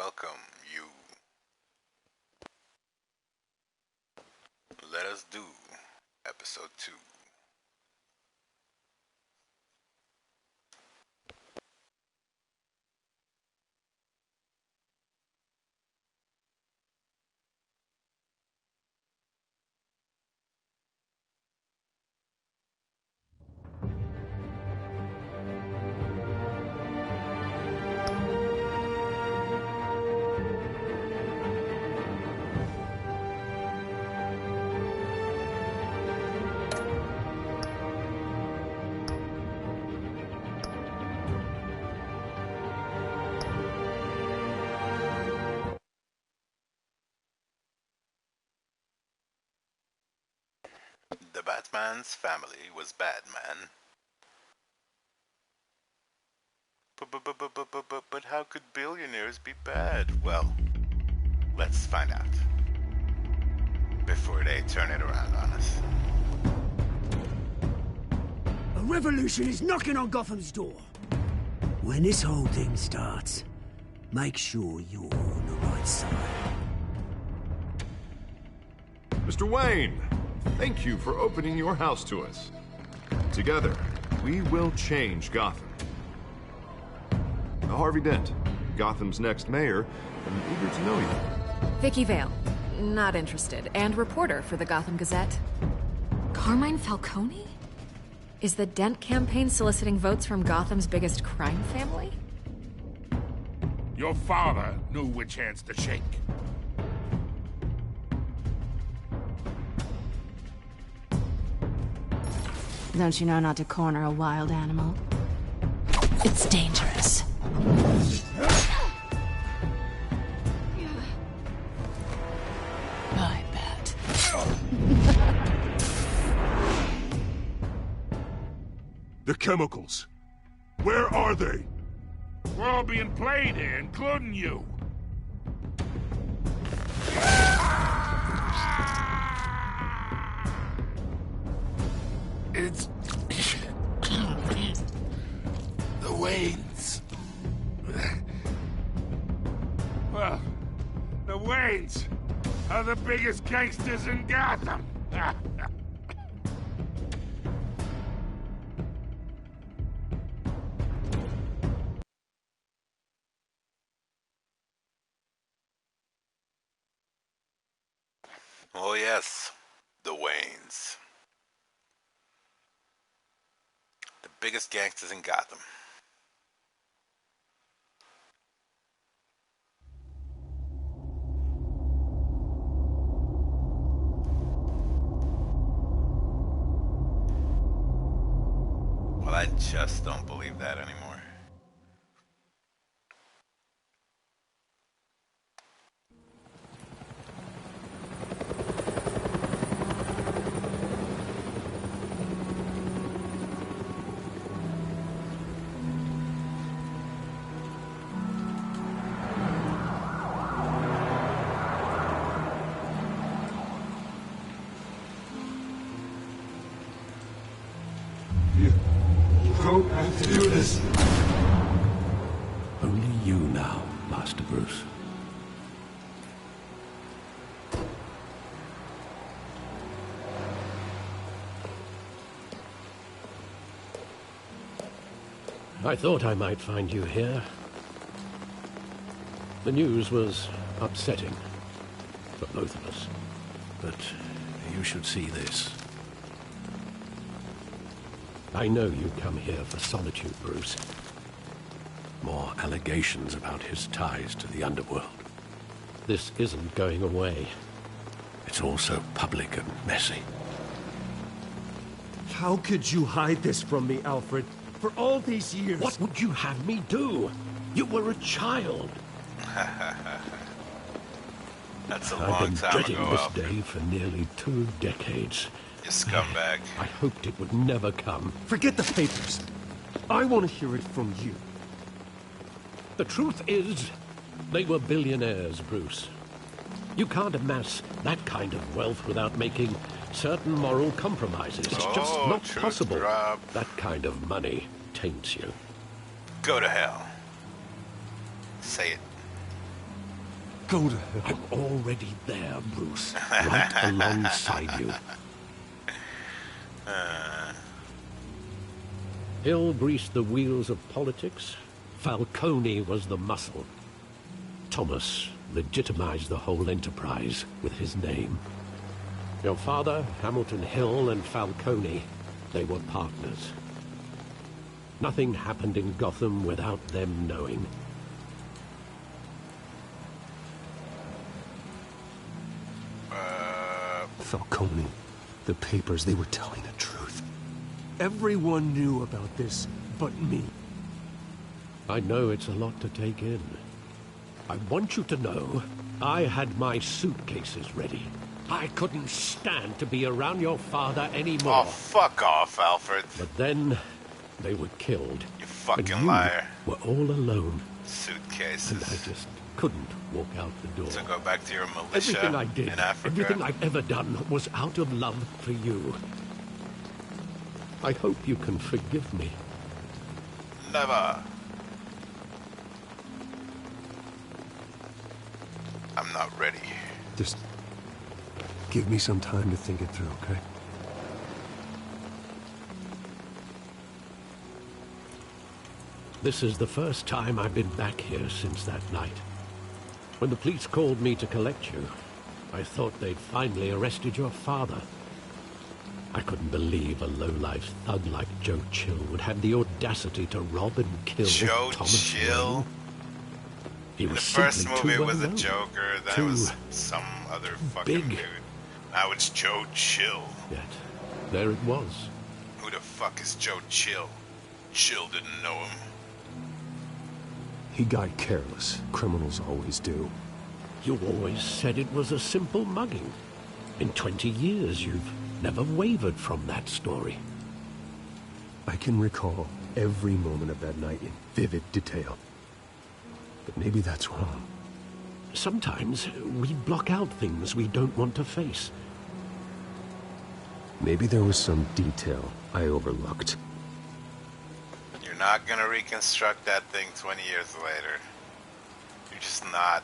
Welcome, you. Let us do episode 2. The Batman's family was bad, man. But how could billionaires be bad? Well, let's find out. Before they turn it around on us. A revolution is knocking on Gotham's door. When this whole thing starts, make sure you're on the right side. Mr. Wayne, thank you for opening your house to us. Together, we will change Gotham. Harvey Dent, Gotham's next mayor, and eager to know you. Vicky Vale, not interested, and reporter for the Gotham Gazette. Carmine Falcone? Is the Dent campaign soliciting votes from Gotham's biggest crime family? Your father knew which hands to shake. Don't you know not to corner a wild animal? It's dangerous. I bet. The chemicals. Where are they? We're all being played here, including you. It's... the Waynes. Well, the Waynes are the biggest gangsters in Gotham. Oh yes, the Waynes. The biggest gangsters in Gotham. Well, I just don't believe that anymore. Don't have to do this. Only you now, Master Bruce. I thought I might find you here. The news was upsetting for both of us. But you should see this. I know you come here for solitude, Bruce. More allegations about his ties to the underworld. This isn't going away. It's all so public and messy. How could you hide this from me, Alfred? For all these years... What would you have me do? You were a child. That's a I've long been time dreading ago, this Alfred. day for nearly 2 decades. You scumbag. I hoped it would never come. Forget the papers. I want to hear it from you. The truth is, they were billionaires, Bruce. You can't amass that kind of wealth without making certain moral compromises. It's just not truth possible. drop. That kind of money taints you. Go to hell. Say it. Go to hell. I'm already there, Bruce. Right alongside you. Hill greased the wheels of politics. Falcone was the muscle. Thomas legitimized the whole enterprise with his name. Your father, Hamilton Hill, and Falcone, they were partners. Nothing happened in Gotham without them knowing. Falcone, the papers, they were telling the truth. Everyone knew about this but me. I know it's a lot to take in. I want you to know I had my suitcases ready. I couldn't stand to be around your father anymore. Oh, fuck off, Alfred. But then they were killed. You fucking and you liar. were all alone. Suitcases. And I just couldn't walk out the door. So go back to your militia Everything I did, in Africa. everything I've ever done was out of love for you. I hope you can forgive me. Never. I'm not ready. Just give me some time to think it through, okay? This is the first time I've been back here since that night. When the police called me to collect you, I thought they'd finally arrested your father. I couldn't believe a low-life thug like Joe Chill would have the audacity to rob and kill Joe Thomas Chill? Wayne. He was The first simply movie too was the well-known. Joker, then Too it was some other fucking big. dude. Now it's Joe Chill. Yet, there it was. Who the fuck is Joe Chill? Chill didn't know him. He got careless. Criminals always do. You always said it was a simple mugging. In 20 years, you've never wavered from that story. I can recall every moment of that night in vivid detail. But maybe that's wrong. Sometimes we block out things we don't want to face. Maybe there was some detail I overlooked. You're not gonna reconstruct that thing 20 years later. You're just not.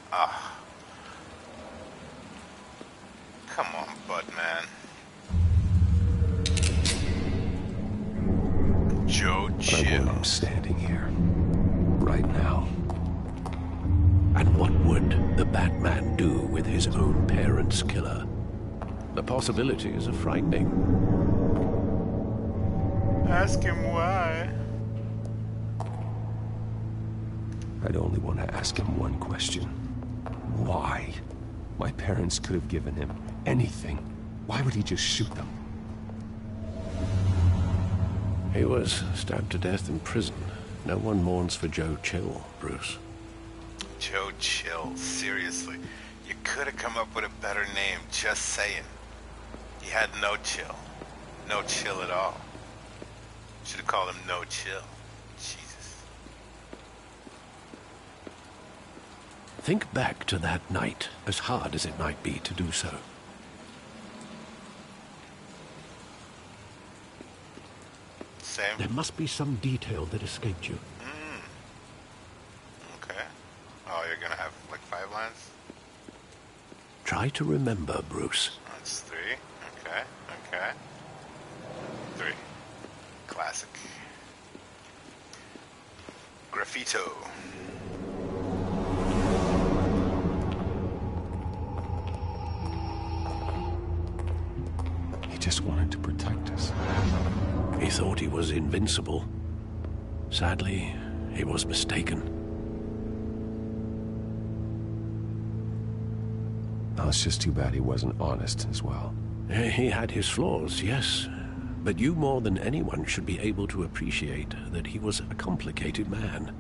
Come on, Bud, man. Joe I Chill. want him standing here. Right now. And what would the Batman do with his own parents' killer? The possibilities are frightening. Ask him why. I'd only want to ask him one question. Why? My parents could have given him anything. Why would he just shoot them? He was stabbed to death in prison. No one mourns for Joe Chill, Bruce. Joe Chill, seriously. You could have come up with a better name, just saying. He had no chill. No chill at all. Should have called him No Chill. Jesus. Think back to that night, as hard as it might be to do so. Same? There must be some detail that escaped you. Okay. Oh, you're gonna have like 5 lines? Try to remember, Bruce. That's 3. Okay, okay. 3. Classic. Graffito. He just wanted to protect us. He thought he was invincible. Sadly, he was mistaken. Oh, it's just too bad he wasn't honest as well. He had his flaws, yes. But you more than anyone should be able to appreciate that he was a complicated man.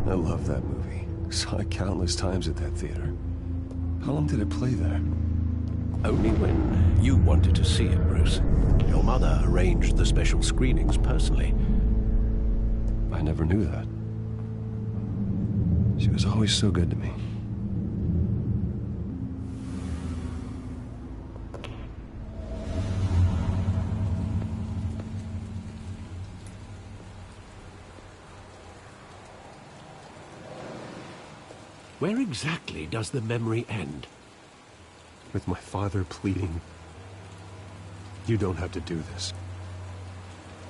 I love that movie. Saw it countless times at that theater. How long did it play there? Only when you wanted to see it, Bruce. Your mother arranged the special screenings personally. I never knew that. She was always so good to me. Where exactly does the memory end? With my father pleading, "You don't have to do this."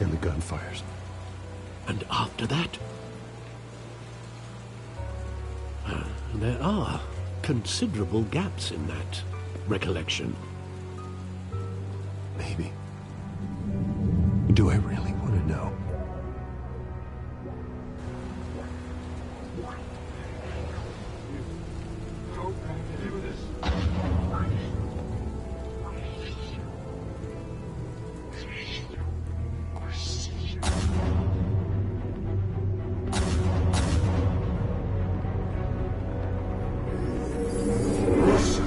And the gunfires. And after that? There are considerable gaps in that recollection. Maybe. Do I really want to know?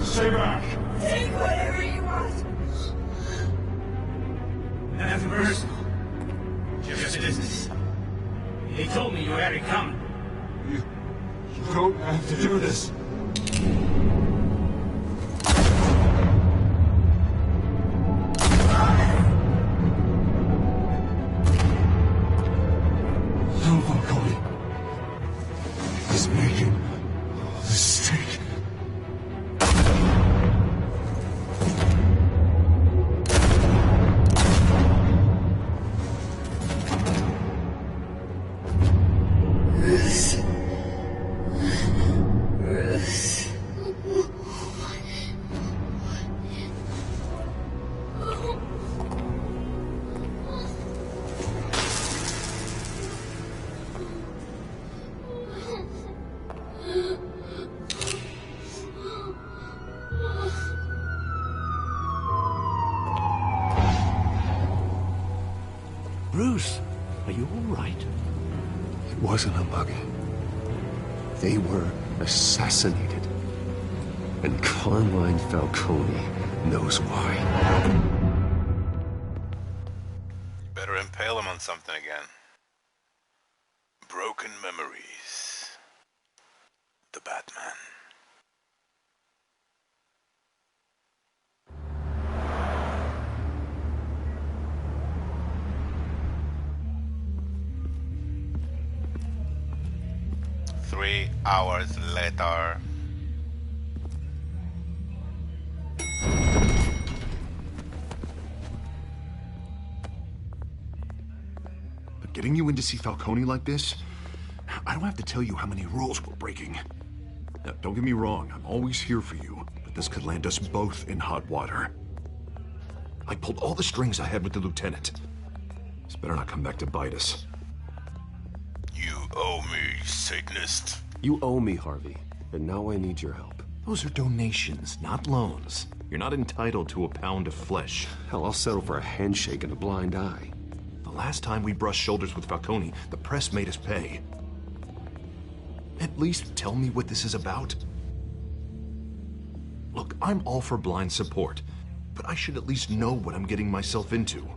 Stay back! Take whatever you want! Nothing personal. Just business. They told me you had it coming. You don't have to do this. No, Falcone. He's making a mistake. Bruce, are you all right? It wasn't a bug. They were assassinated. And Carmine Falcone knows why. Better impale him on something again. Broken memories. The Batman. Three hours later. But getting you in to see Falcone like this, I don't have to tell you how many rules we're breaking. Now, don't get me wrong, I'm always here for you, but this could land us both in hot water. I pulled all the strings I had with the lieutenant. This better not come back to bite us. You owe me, Satanist. You owe me, Harvey, and now I need your help. Those are donations, not loans. You're not entitled to a pound of flesh. Hell, I'll settle for a handshake and a blind eye. The last time we brushed shoulders with Falcone, the press made us pay. At least tell me what this is about. Look, I'm all for blind support, but I should at least know what I'm getting myself into.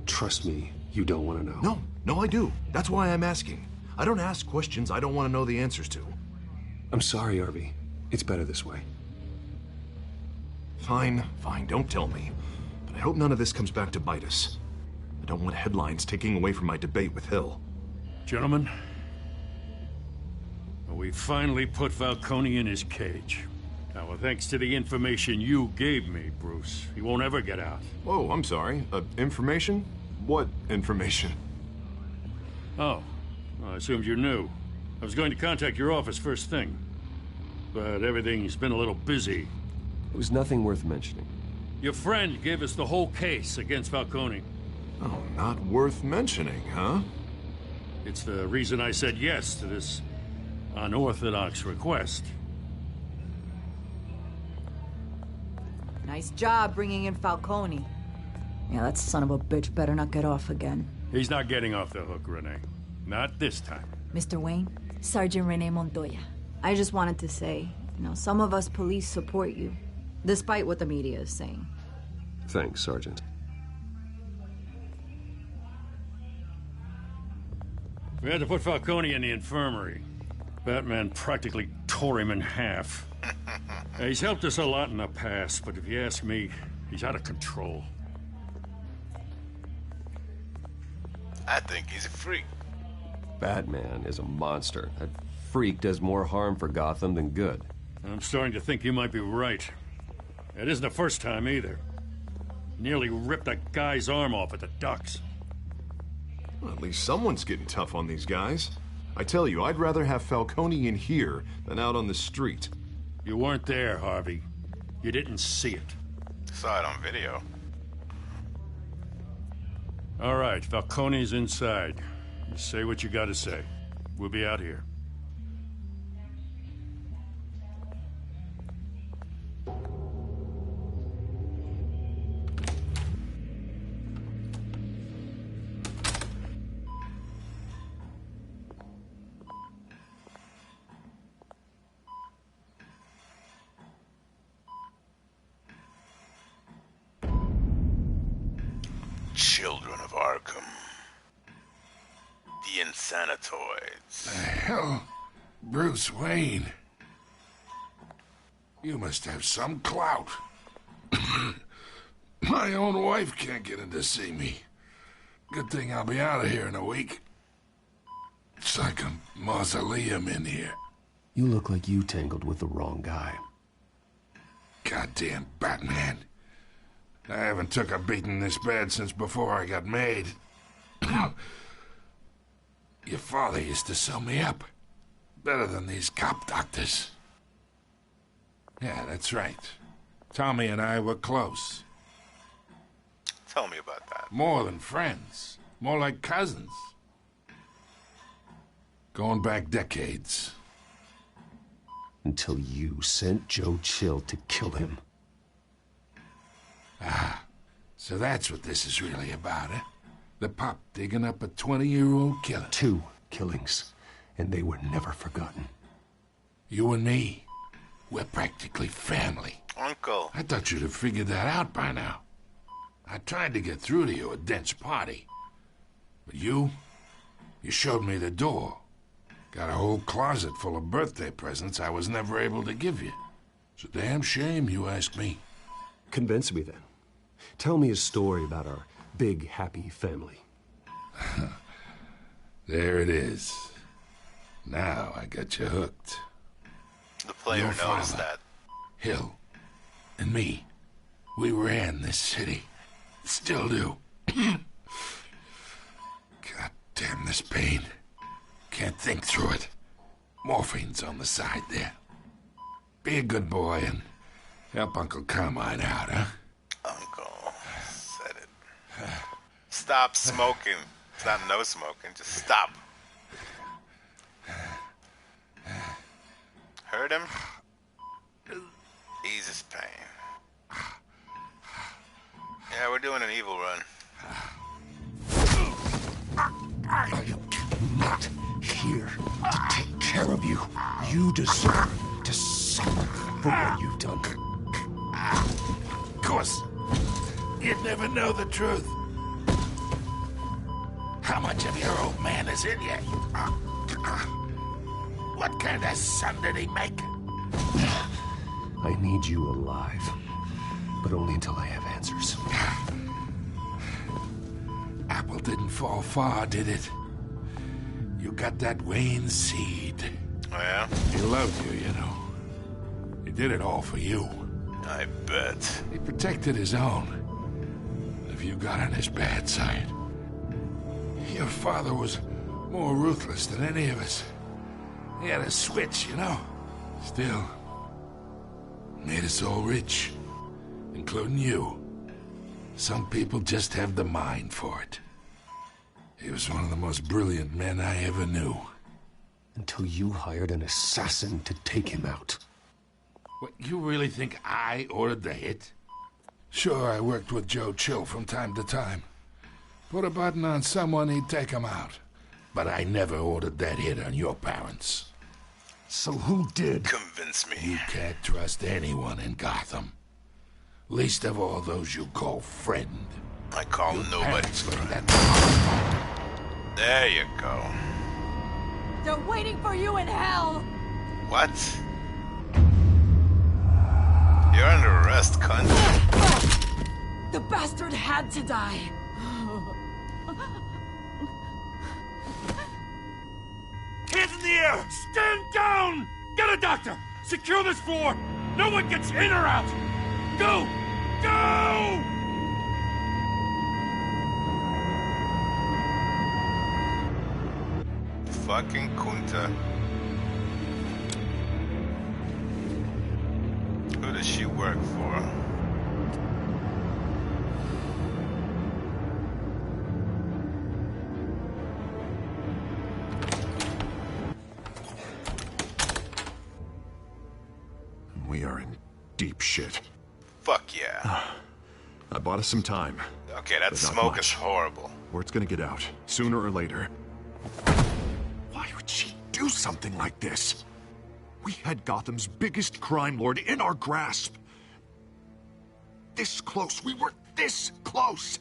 Trust me, you don't want to know. No, I do. That's why I'm asking. I don't ask questions I don't want to know the answers to. I'm sorry, Harvey. It's better this way. Fine, don't tell me. But I hope none of this comes back to bite us. I don't want headlines taking away from my debate with Hill. Gentlemen, we finally put Falcone in his cage. Now, thanks to the information you gave me, Bruce, he won't ever get out. Whoa, I'm sorry. Information? What information? Oh, I assumed you knew. I was going to contact your office first thing. But everything's been a little busy. It was nothing worth mentioning. Your friend gave us the whole case against Falcone. Oh, not worth mentioning, huh? It's the reason I said yes to this unorthodox request. Nice job bringing in Falcone. Yeah, that son of a bitch better not get off again. He's not getting off the hook, Renee. Not this time. Mr. Wayne, Sergeant Renee Montoya. I just wanted to say, some of us police support you. Despite what the media is saying. Thanks, Sergeant. We had to put Falcone in the infirmary. Batman practically tore him in half. He's helped us a lot in the past, but if you ask me, he's out of control. I think he's a freak. Batman is a monster. That freak does more harm for Gotham than good. I'm starting to think you might be right. It isn't the first time either. Nearly ripped a guy's arm off at the docks. Well, at least someone's getting tough on these guys. I tell you, I'd rather have Falcone in here than out on the street. You weren't there, Harvey. You didn't see it. Saw it on video. All right, Falcone's inside. You say what you gotta say. We'll be out here. Children of Arkham. The Insanitoids. The hell? Bruce Wayne? You must have some clout. My own wife can't get in to see me. Good thing I'll be out of here in a week. It's like a mausoleum in here. You look like you tangled with the wrong guy. Goddamn Batman. I haven't took a beating this bad since before I got made. Your father used to sew me up. Better than these cop doctors. Yeah, that's right. Tommy and I were close. Tell me about that. More than friends. More like cousins. Going back decades. Until you sent Joe Chill to kill him. Ah, so that's what this is really about, eh? The pop digging up a 20-year-old killer. 2 killings, and they were never forgotten. You and me, we're practically family. Uncle. I thought you'd have figured that out by now. I tried to get through to you at Dent's party. But you showed me the door. Got a whole closet full of birthday presents I was never able to give you. It's a damn shame, you ask me. Convince me then. Tell me a story about our big, happy family. There it is. Now I got you hooked. The player Your knows father, that. Hill, and me, we ran this city. Still do. God damn this pain. Can't think through it. Morphine's on the side there. Be a good boy and help Uncle Carmine out, huh? Uncle said it. Stop smoking. It's not no smoking. Just stop. Hurt him? Ease his pain. Yeah, we're doing an evil run. I am not here to take care of you. You deserve to suffer for what you've done. Of course. You'd never know the truth. How much of your old man is in you? What kind of son did he make? I need you alive, but only until I have answers. Apple didn't fall far, did it? You got that Wayne seed. Oh, yeah? He loved you, you know. He did it all for you. I bet. He protected his own. If you got on his bad side. Your father was more ruthless than any of us. He had a switch, you know. Still, made us all rich, including you. Some people just have the mind for it. He was one of the most brilliant men I ever knew. Until you hired an assassin to take him out. What, you really think I ordered the hit? Sure, I worked with Joe Chill from time to time. Put a button on someone, he'd take him out. But I never ordered that hit on your parents. So who did? Convince me. You can't trust anyone in Gotham. Least of all those you call friend. I call nobody friend. There you go. They're waiting for you in hell! What? You're under arrest, cunt. The bastard had to die. Hands in the air! Stand down! Get a doctor! Secure this floor! No one gets in or out! Go! Go! Fucking Kunta. Who does she work for? We are in deep shit. Fuck yeah. I bought us some time. Okay, that smoke is horrible. Word's gonna get out, sooner or later. Why would she do something like this? We had Gotham's biggest crime lord in our grasp. This close. We were this close.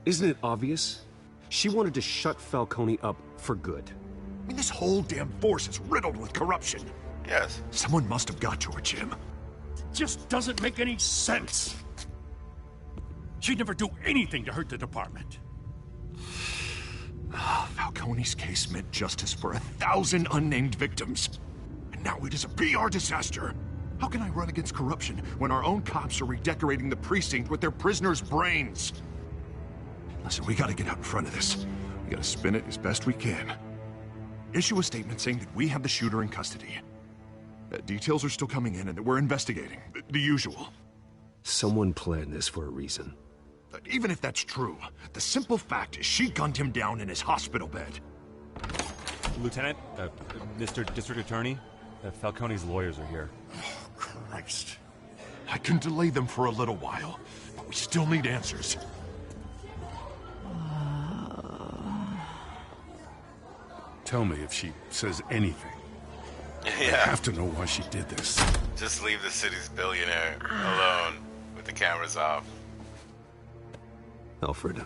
Isn't it obvious? She wanted to shut Falcone up for good. I mean, this whole damn force is riddled with corruption. Yes. Someone must have got to her, Jim. Just doesn't make any sense. She'd never do anything to hurt the department. Falcone's case meant justice for 1,000 unnamed victims. And now it is a PR disaster. How can I run against corruption when our own cops are redecorating the precinct with their prisoners' brains? Listen, we gotta get out in front of this. We gotta spin it as best we can. Issue a statement saying that we have the shooter in custody. Details are still coming in and that we're investigating. The usual. Someone planned this for a reason. Even if that's true, the simple fact is she gunned him down in his hospital bed. Lieutenant, Mr. District Attorney, Falcone's lawyers are here. Oh, Christ. I can delay them for a little while, but we still need answers. Tell me if she says anything. Yeah. I have to know why she did this. Just leave the city's billionaire alone with the cameras off. Alfred,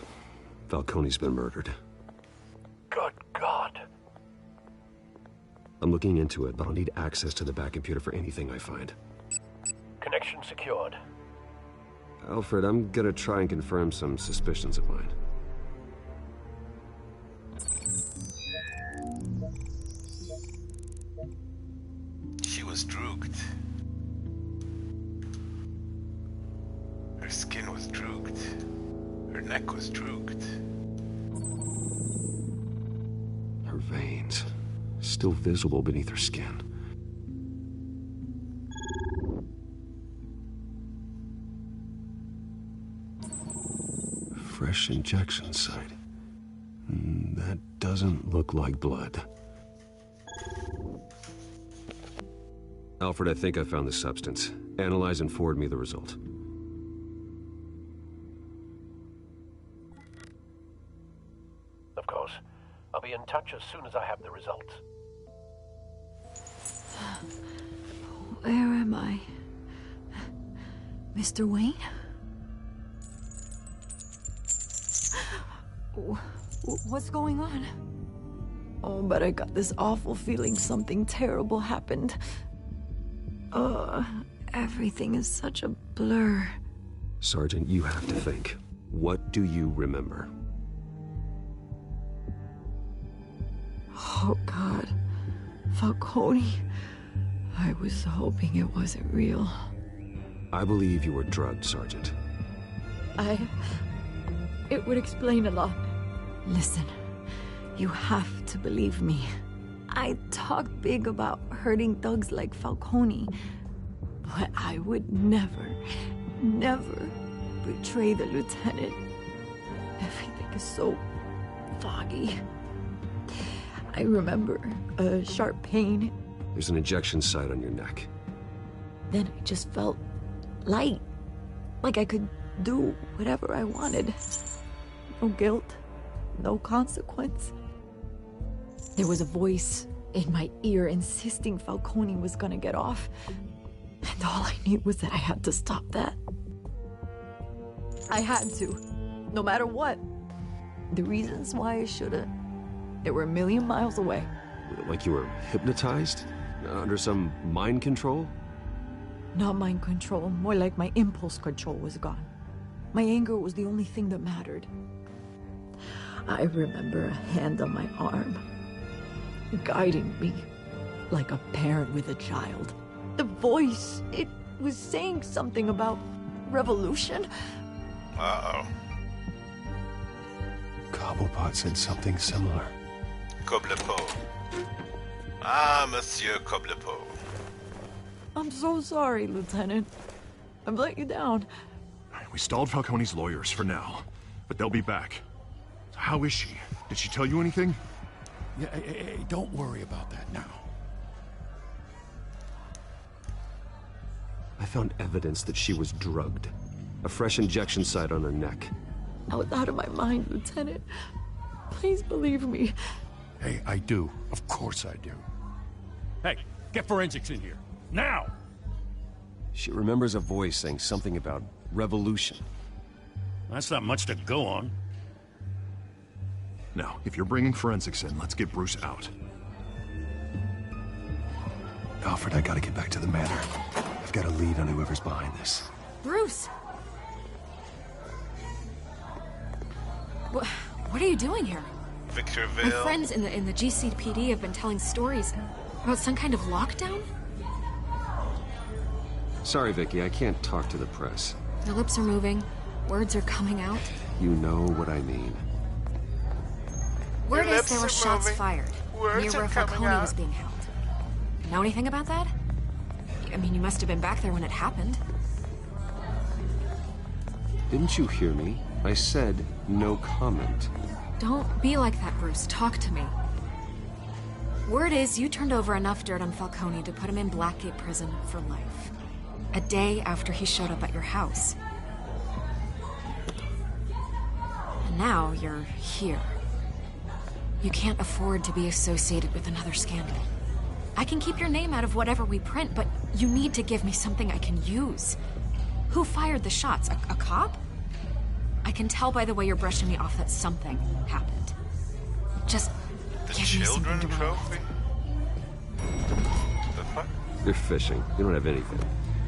Falcone's been murdered. Good God. I'm looking into it, but I'll need access to the back computer for anything I find. Connection secured. Alfred, I'm gonna try and confirm some suspicions of mine. She was drooged. Her skin was drooged. Her neck was drooged. Her veins, still visible beneath her skin. Fresh injection site. That doesn't look like blood. Alfred, I think I found the substance. Analyze and forward me the result. Of course. I'll be in touch as soon as I have the results. Where am I? Mr. Wayne? What's going on? Oh, but I got this awful feeling something terrible happened. Everything is such a blur. Sergeant, you have to think. What do you remember? Oh, God. Falcone. I was hoping it wasn't real. I believe you were drugged, Sergeant. It would explain a lot. Listen, you have to believe me. I talked big about hurting thugs like Falcone, but I would never betray the lieutenant. Everything is so foggy. I remember a sharp pain. There's an injection site on your neck. Then I just felt light, like I could do whatever I wanted. No guilt, no consequence. There was a voice in my ear insisting Falcone was gonna get off. And all I knew was that I had to stop that. I had to, no matter what. The reasons why I should've, they were a million miles away. Like you were hypnotized? Under some mind control? Not mind control, more like my impulse control was gone. My anger was the only thing that mattered. I remember a hand on my arm, guiding me like a parent with a child. The voice, it was saying something about revolution. Uh-oh. Cobblepot said something similar. Cobblepot. Ah, Monsieur Cobblepot. I'm so sorry, Lieutenant. I've let you down. We stalled Falcone's lawyers for now, but they'll be back. So how is she? Did she tell you anything? Yeah, hey, don't worry about that now. I found evidence that she was drugged. A fresh injection site on her neck. I was out of my mind, Lieutenant. Please believe me. Hey, I do. Of course I do. Hey, get forensics in here. Now! She remembers a voice saying something about revolution. That's not much to go on. Now, if you're bringing forensics in, let's get Bruce out. Alfred, I gotta get back to the manor. I've got a lead on whoever's behind this. Bruce! What are you doing here? Victorville. My friends in the GCPD have been telling stories about some kind of lockdown? Sorry, Vicky, I can't talk to the press. Your lips are moving. Words are coming out. You know what I mean. Word is there were shots fired near where Falcone was being held. Know anything about that? I mean, you must have been back there when it happened. Didn't you hear me? I said no comment. Don't be like that, Bruce. Talk to me. Word is you turned over enough dirt on Falcone to put him in Blackgate Prison for life. A day after he showed up at your house. And now you're here. You can't afford to be associated with another scandal. I can keep your name out of whatever we print, but you need to give me something I can use. Who fired the shots? A cop? I can tell by the way you're brushing me off that something happened. Just give me something to roll with. The fuck? You're fishing. You don't have anything.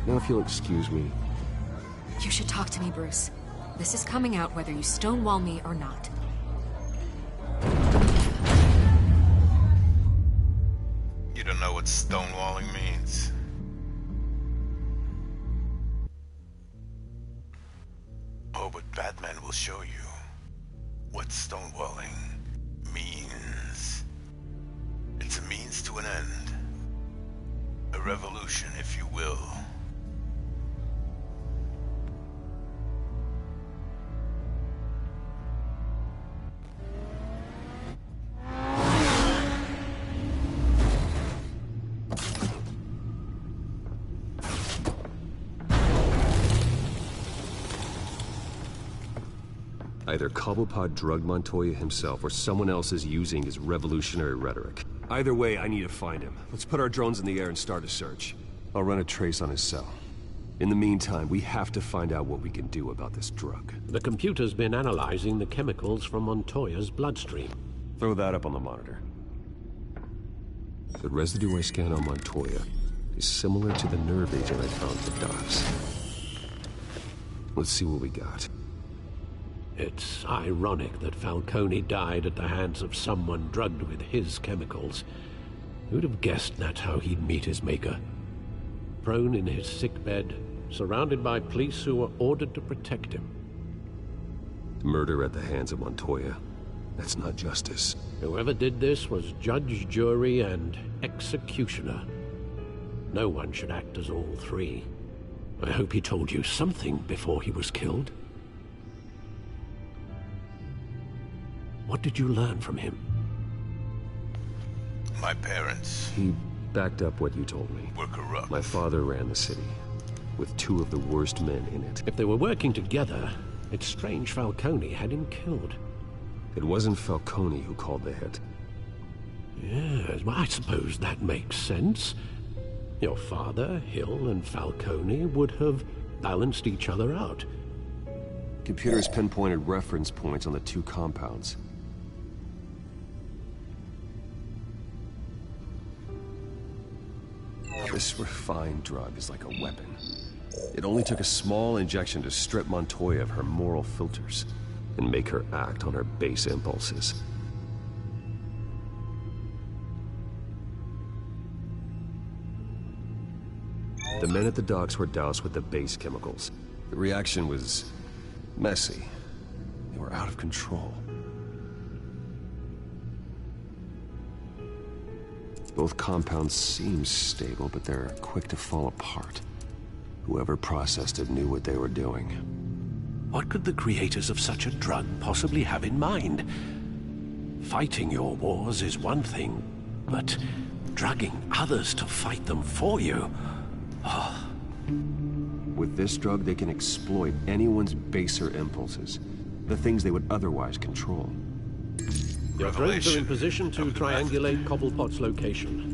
Now if you'll excuse me. You should talk to me, Bruce. This is coming out whether you stonewall me or not. You don't know what stonewalling means. Oh, but Batman will show you what stonewalling means. It's a means to an end. A revolution, if you will. Either Cobblepot drugged Montoya himself, or someone else is using his revolutionary rhetoric. Either way, I need to find him. Let's put our drones in the air and start a search. I'll run a trace on his cell. In the meantime, we have to find out what we can do about this drug. The computer's been analyzing the chemicals from Montoya's bloodstream. Throw that up on the monitor. The residue I scan on Montoya is similar to the nerve agent I found for Dobbs. Let's see what we got. It's ironic that Falcone died at the hands of someone drugged with his chemicals. Who'd have guessed that's how he'd meet his maker? Prone in his sickbed, surrounded by police who were ordered to protect him. Murder at the hands of Montoya. That's not justice. Whoever did this was judge, jury, and executioner. No one should act as all three. I hope he told you something before he was killed. What did you learn from him? My parents. He backed up what you told me. Were corrupt. My father ran the city, with two of the worst men in it. If they were working together, it's strange Falcone had him killed. It wasn't Falcone who called the hit. Yes, well, I suppose that makes sense. Your father, Hill, and Falcone would have balanced each other out. Computers pinpointed reference points on the two compounds. This refined drug is like a weapon. It only took a small injection to strip Montoya of her moral filters and make her act on her base impulses. The men at the docks were doused with the base chemicals. The reaction was messy. They were out of control. Both compounds seem stable, but they're quick to fall apart. Whoever processed it knew what they were doing. What could the creators of such a drug possibly have in mind? Fighting your wars is one thing, but drugging others to fight them for you? Oh. With this drug, they can exploit anyone's baser impulses, the things they would otherwise control. Your drones are in position to triangulate Cobblepot's location.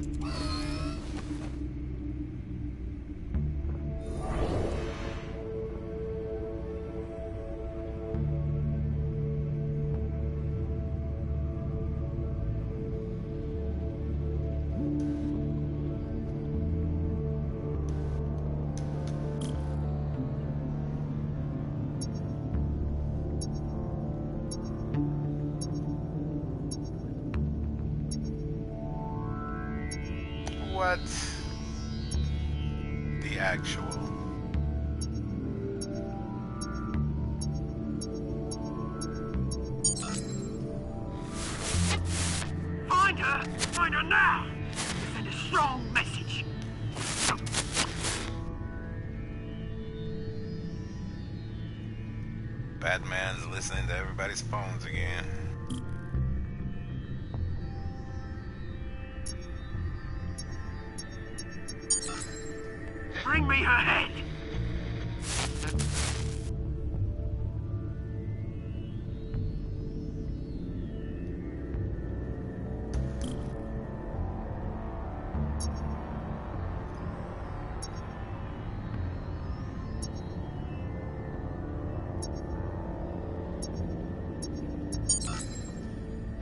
What? The actual. Find her! Find her now! Send a strong message. Batman's listening to everybody's phones again. Bring me her head!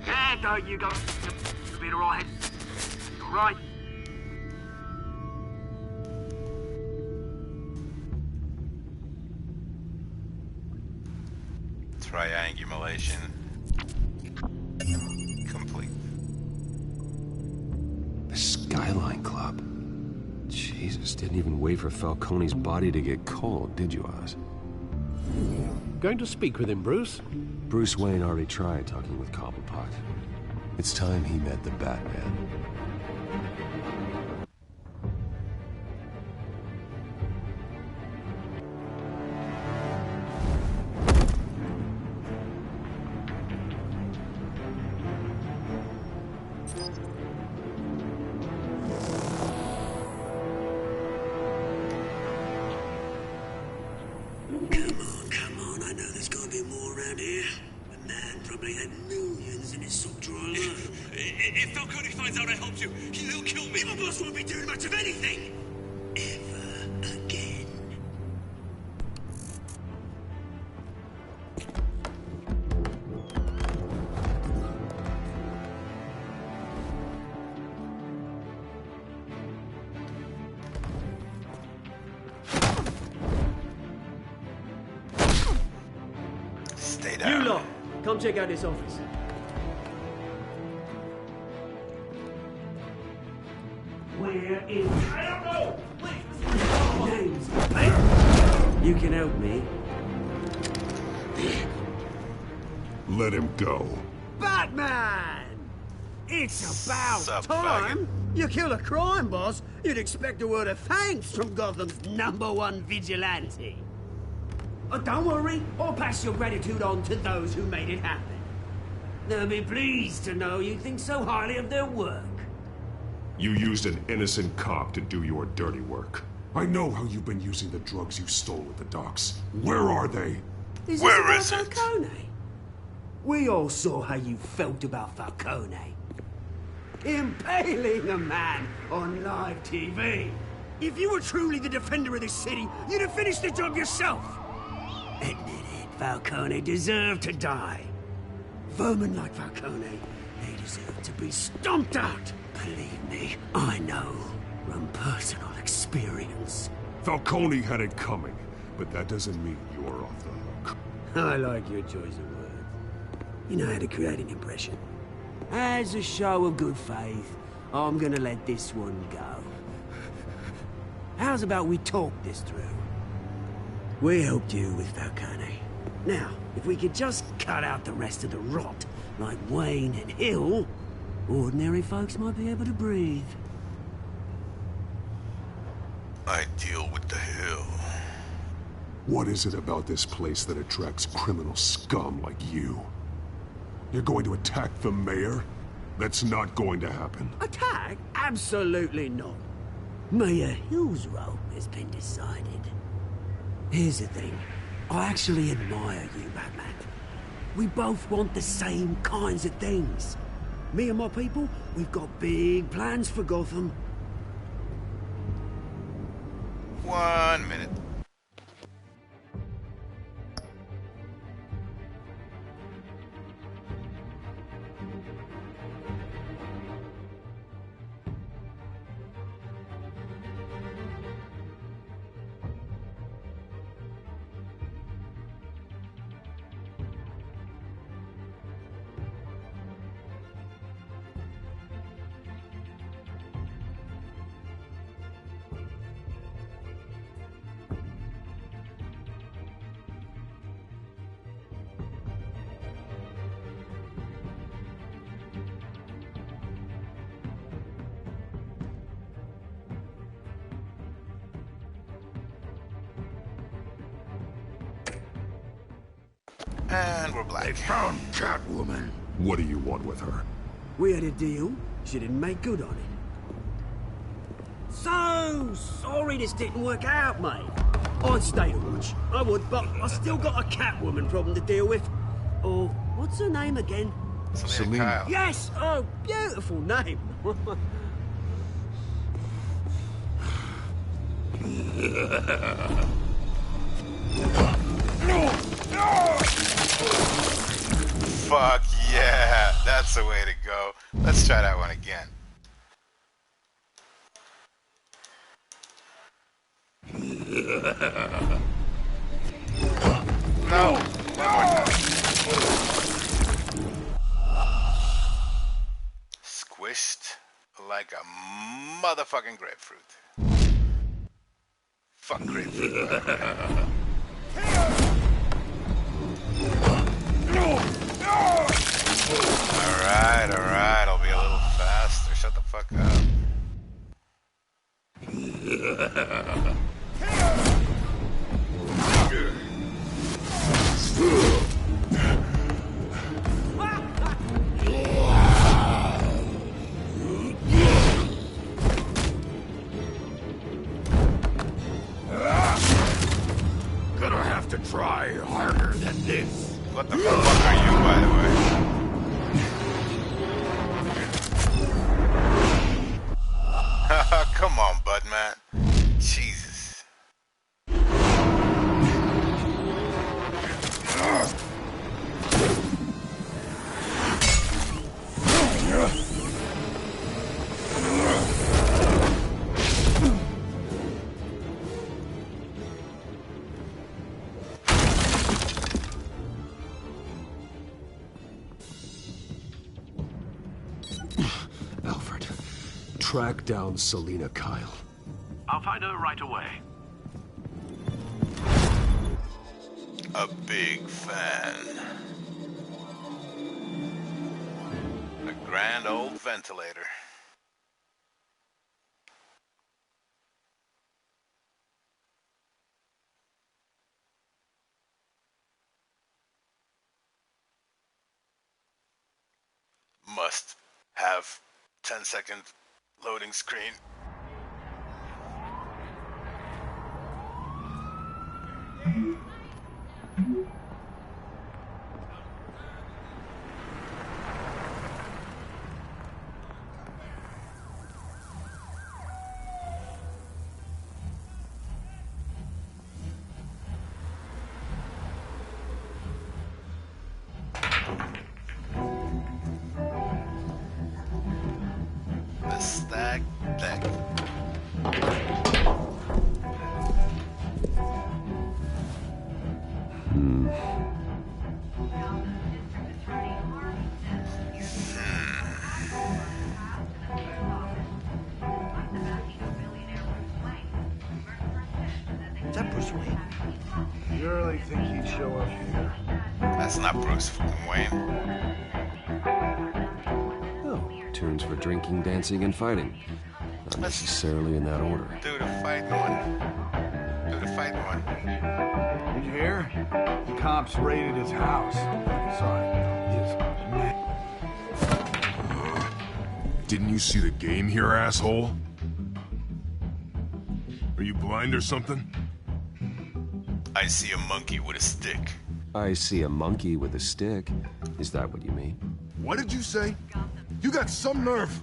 There, don't you go. You'll be alright. You're right. Triangulation complete. The Skyline Club. Jesus, didn't even wait for Falcone's body to get cold, did you, Oz? Going to speak with him, Bruce? Bruce Wayne already tried talking with Cobblepot. It's time he met the Batman. Come on, I know there's gotta be more around here. The man probably had millions in his sock drawer alone. If Falcone finds out I helped you, he'll kill me. My boss won't be doing much of anything! Ever again. Stay down. You lot, come check out this office. Where is... I don't know! Names. You can help me. Let him go. Batman! It's about Sup, time you kill a crime boss. You'd expect a word of thanks from Gotham's #1 vigilante. Oh, don't worry, I'll pass your gratitude on to those who made it happen. They'll be pleased to know you think so highly of their work. You used an innocent cop to do your dirty work. I know how you've been using the drugs you stole at the docks. Where are they? Where is it? Falcone? We all saw how you felt about Falcone. Impaling a man on live TV. If you were truly the defender of this city, you'd have finished the job yourself. Admit it, Falcone deserved to die. Vermin like Falcone, they deserve to be stomped out. Believe me, I know from personal experience. Falcone had it coming, but that doesn't mean you're off the hook. I like your choice of words. You know how to create an impression. As a show of good faith, I'm gonna let this one go. How's about we talk this through? We helped you with Falcone. Now, if we could just cut out the rest of the rot, like Wayne and Hill, ordinary folks might be able to breathe. I deal with the Hill. What is it about this place that attracts criminal scum like you? You're going to attack the mayor? That's not going to happen. Attack? Absolutely not. Mayor Hill's role has been decided. Here's the thing. I actually admire you, Batman. We both want the same kinds of things. Me and my people, we've got big plans for Gotham. 1 minute. And we're black. They found Catwoman. What do you want with her? We had a deal. She didn't make good on it. So sorry this didn't work out, mate. I'd stay to watch. I would, but I still got a Catwoman problem to deal with. Oh, what's her name again? Selina. Yes! Oh, beautiful name. Fuck yeah, that's the way to go. Let's try that one again. No. Squished like a motherfucking grapefruit. Fuck grapefruit. Alright, I'll be a little faster. Shut the fuck up. Gonna have to try harder than this. What the fuck are you, by the way? Come on, bud, man. Jesus. Alfred, track down Selina Kyle. I'll find her right away. A big fan. A grand old ventilator. Must have 10-second loading screen. think he'd show up here? That's not Bruce fucking Wayne. Oh, tunes for drinking, dancing, and fighting. Not necessarily in that order. Do the fighting one. Do the fighting one. Did you hear? The cops raided his house. Sorry. Didn't you see the game here, asshole? Are you blind or something? I see a monkey with a stick. I see a monkey with a stick. Is that what you mean? What did you say? You got some nerve.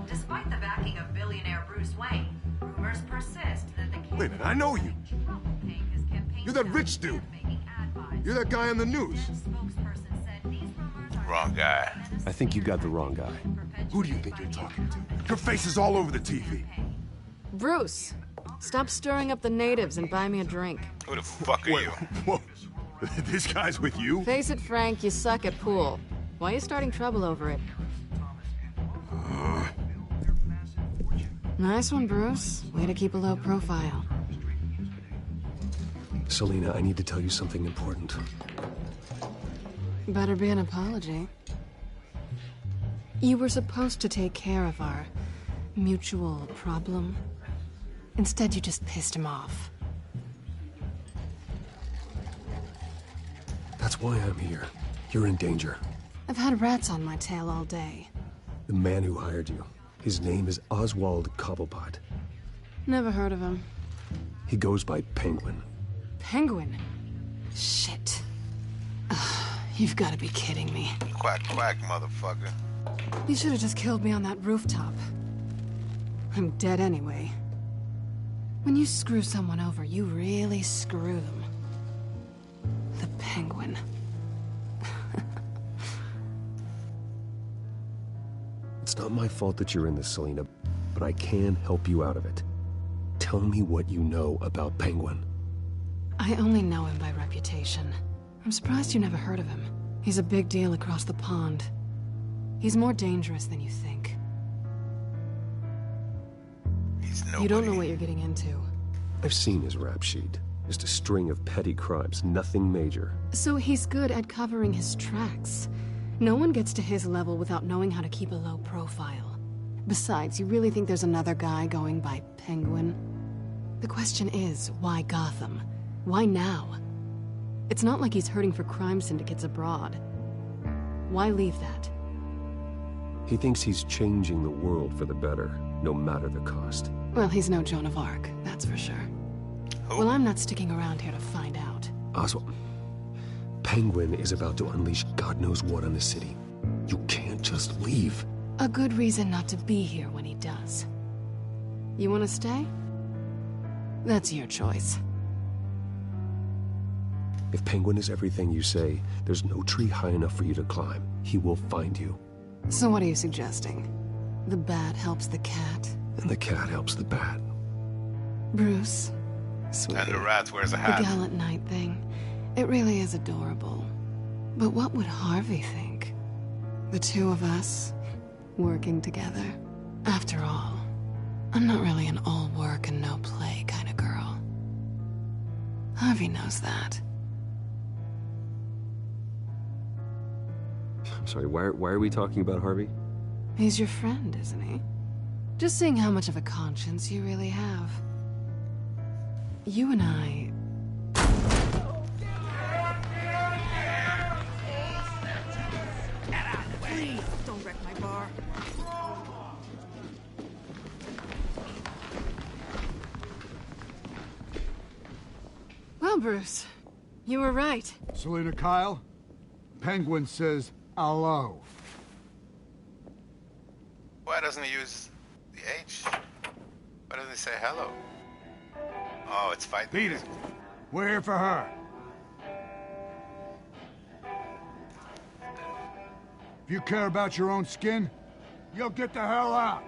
Despite the backing of billionaire Bruce Wayne, rumors persist that the Wait a minute, I know you. You're that rich dude. You're that guy on the news. Wrong guy. I think you got the wrong guy. Who do you think you're talking to? Your face is all over the TV. Bruce, stop stirring up the natives and buy me a drink. Who the fuck are you? Whoa. This guy's with you? Face it, Frank, you suck at pool. Why are you starting trouble over it? Nice one, Bruce. Way to keep a low profile. Selina, I need to tell you something important. Better be an apology. You were supposed to take care of our mutual problem. Instead, you just pissed him off. That's why I'm here. You're in danger. I've had rats on my tail all day. The man who hired you, his name is Oswald Cobblepot. Never heard of him. He goes by Penguin. Penguin? Shit. Ugh, you've got to be kidding me. Quack, quack, motherfucker. You should have just killed me on that rooftop. I'm dead anyway. When you screw someone over, you really screw them. The Penguin. It's not my fault that you're in this, Selina, but I can help you out of it. Tell me what you know about Penguin. I only know him by reputation. I'm surprised you never heard of him. He's a big deal across the pond. He's more dangerous than you think. He's nobody. You don't know what you're getting into. I've seen his rap sheet. Just a string of petty crimes, nothing major. So he's good at covering his tracks. No one gets to his level without knowing how to keep a low profile. Besides, you really think there's another guy going by Penguin? The question is, why Gotham? Why now? It's not like he's hurting for crime syndicates abroad. Why leave that? He thinks he's changing the world for the better, no matter the cost. Well, he's no Joan of Arc, that's for sure. Who? Well, I'm not sticking around here to find out. Oswald, Penguin is about to unleash God knows what on the city. You can't just leave. A good reason not to be here when he does. You want to stay? That's your choice. If Penguin is everything you say, there's no tree high enough for you to climb. He will find you. So what are you suggesting? The bat helps the cat? And the cat helps the bat. Bruce, sweetie. And the rat wears a hat. The gallant knight thing. It really is adorable. But what would Harvey think? The two of us, working together. After all, I'm not really an all work and no play kind of girl. Harvey knows that. I'm sorry, why are we talking about Harvey? He's your friend, isn't he? Just seeing how much of a conscience you really have. You and I... Please, don't wreck my bar. Well, Bruce, you were right. Selina Kyle, Penguin says hello. Why doesn't he use the H? Why doesn't he say hello? Oh, it's fight. Beat it. We're here for her. If you care about your own skin, you'll get the hell out.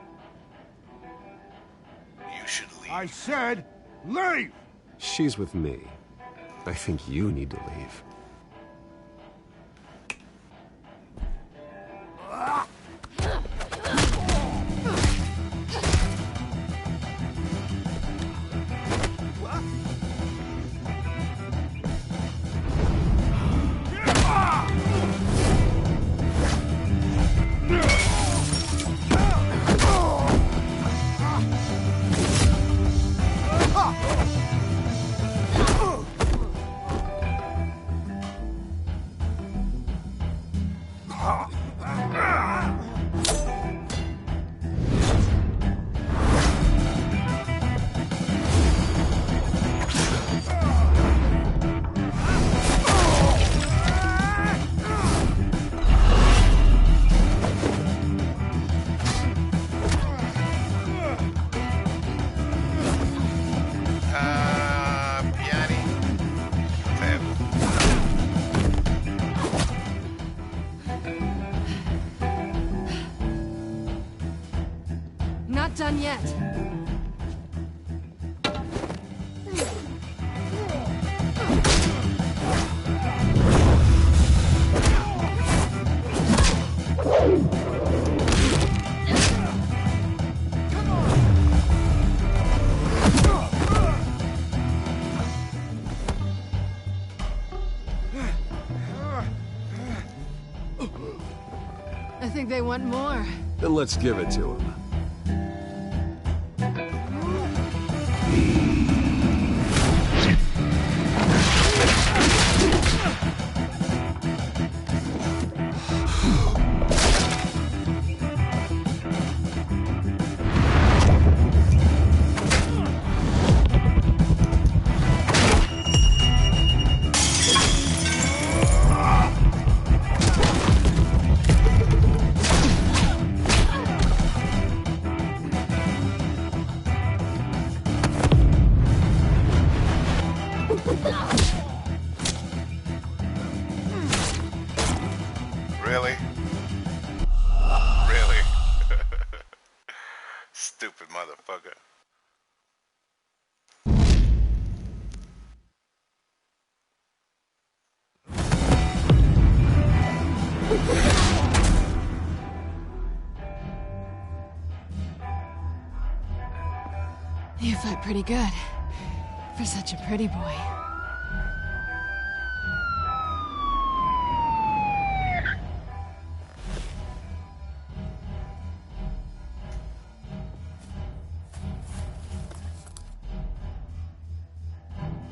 You should leave. I said, leave! She's with me. I think you need to leave. Not done yet. I think they want more. Then let's give it to him. Really? Really? Stupid motherfucker. You fight pretty good. For such a pretty boy.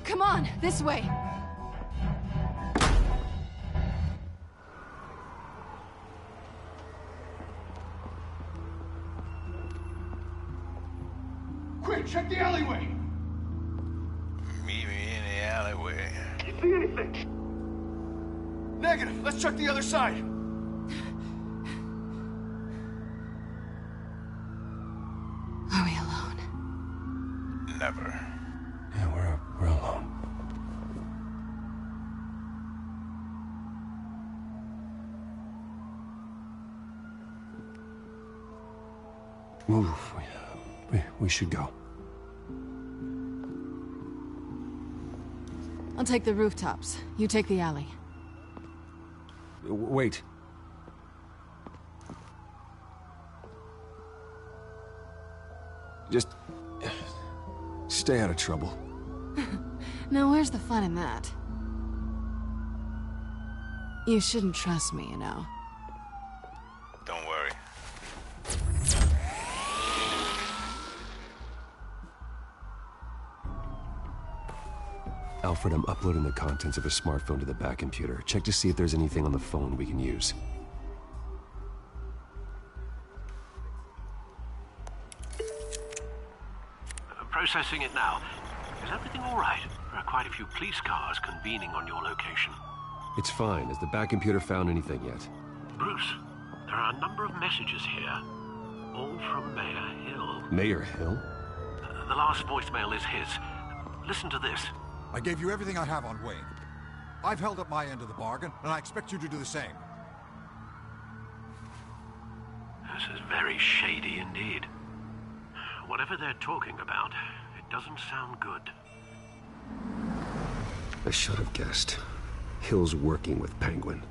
Come on, this way. Quick, check the alleyway! Meet me in the alleyway. You see anything? Negative. Let's check the other side. Are we alone? Never. Yeah, we're alone. Move. We should go. I'll take the rooftops. You take the alley. Wait. Just stay out of trouble. Now where's the fun in that? You shouldn't trust me, you know. Don't worry. Alfred, I'm uploading the contents of a smartphone to the back computer. Check to see if there's anything on the phone we can use. Processing it now. Is everything all right? There are quite a few police cars convening on your location. It's fine. Has the back computer found anything yet? Bruce, there are a number of messages here. All from Mayor Hill. Mayor Hill? The last voicemail is his. Listen to this. I gave you everything I have on Wayne. I've held up my end of the bargain, and I expect you to do the same. This is very shady indeed. Whatever they're talking about, it doesn't sound good. I should have guessed. Hill's working with Penguin.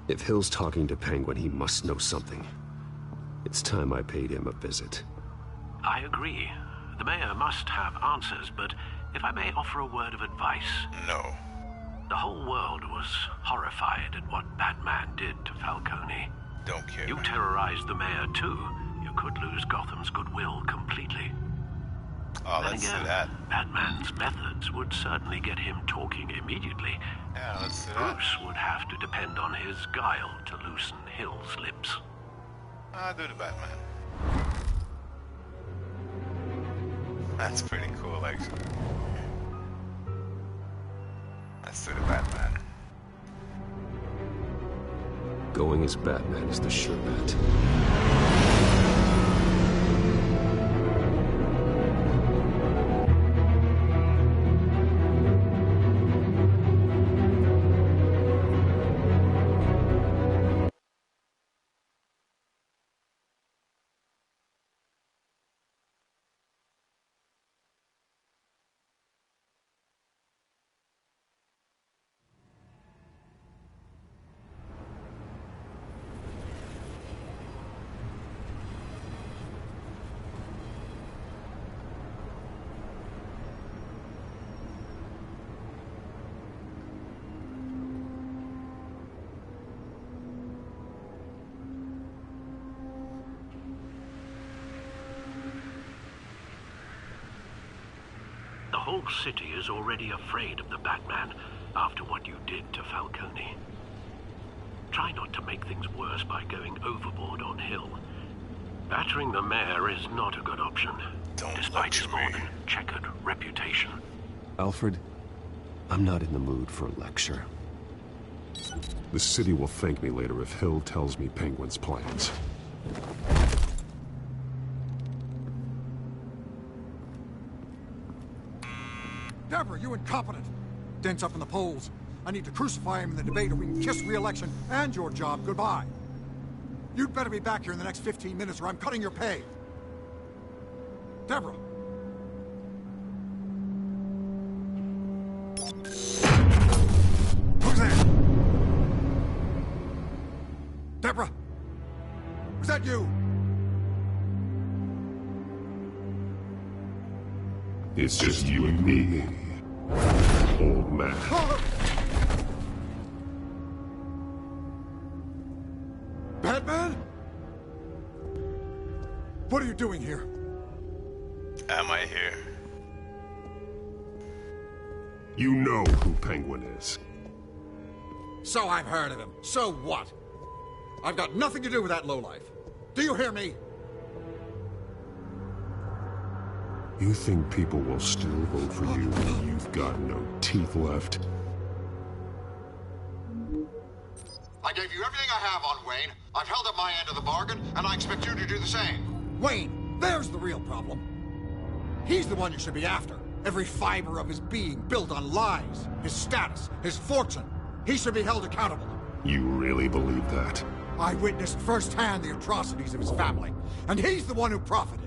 If Hill's talking to Penguin, he must know something. It's time I paid him a visit. I agree. The mayor must have answers, but if I may offer a word of advice... No. The whole world was horrified at what Batman did to Falcone. Don't care. You terrorized the mayor, too. You could lose Gotham's goodwill completely. Oh, let's do that. Batman's methods would certainly get him talking immediately. Yeah, let's do that. Bruce would have to depend on his guile to loosen Hill's lips. I'll do the Batman. That's pretty cool, actually. Let's do the Batman. Going as Batman is the sure bet. The whole city is already afraid of the Batman after what you did to Falcone. Try not to make things worse by going overboard on Hill. Battering the mayor is not a good option, despite his more than checkered reputation. Alfred, I'm not in the mood for a lecture. The city will thank me later if Hill tells me Penguin's plans. Deborah, you incompetent! Dent's up in the polls. I need to crucify him in the debate or we can kiss re-election and your job goodbye. You'd better be back here in the next 15 minutes or I'm cutting your pay. Deborah! Who's there? Deborah! Was that you? It's just you and me, old man. Batman? What are you doing here? Am I here? You know who Penguin is. So I've heard of him. So what? I've got nothing to do with that lowlife. Do you hear me? You think people will still vote for you when you've got no teeth left? I gave you everything I have on Wayne. I've held up my end of the bargain, and I expect you to do the same. Wayne, there's the real problem. He's the one you should be after. Every fiber of his being built on lies, his status, his fortune. He should be held accountable. You really believe that? I witnessed firsthand the atrocities of his family, and he's the one who profited.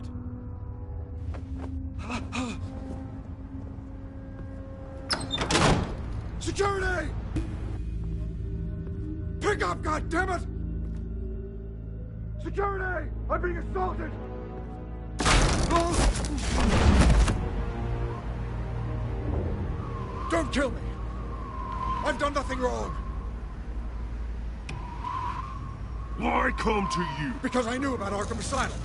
Security! Pick up, goddammit! Security! I'm being assaulted! Don't kill me! I've done nothing wrong! Why come to you? Because I knew about Arkham Asylum,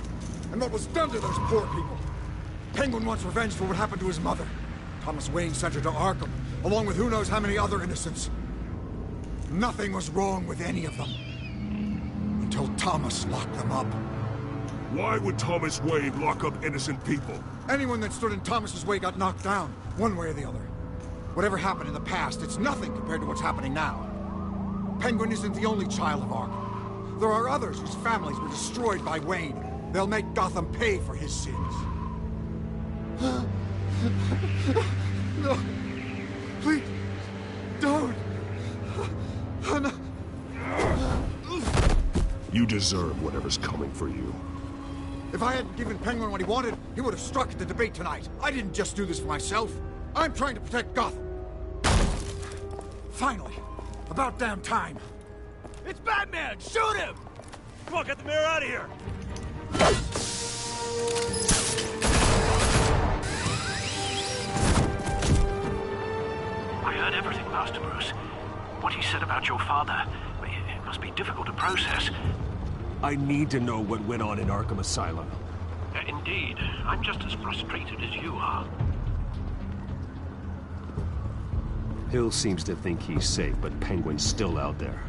and what was done to those poor people. Penguin wants revenge for what happened to his mother. Thomas Wayne sent her to Arkham, along with who knows how many other innocents. Nothing was wrong with any of them. Until Thomas locked them up. Why would Thomas Wayne lock up innocent people? Anyone that stood in Thomas's way got knocked down, one way or the other. Whatever happened in the past, it's nothing compared to what's happening now. Penguin isn't the only child of Arkham. There are others whose families were destroyed by Wayne. They'll make Gotham pay for his sins. No. Please. Don't. No. You deserve whatever's coming for you. If I hadn't given Penguin what he wanted, he would have struck at the debate tonight. I didn't just do this for myself. I'm trying to protect Gotham. Finally. About damn time. It's Batman! Shoot him! Come on, get the mayor out of here! I heard everything, Master Bruce. What he said about your father, it must be difficult to process. I need to know what went on in Arkham Asylum. Indeed. I'm just as frustrated as you are. Hill seems to think he's safe, but Penguin's still out there.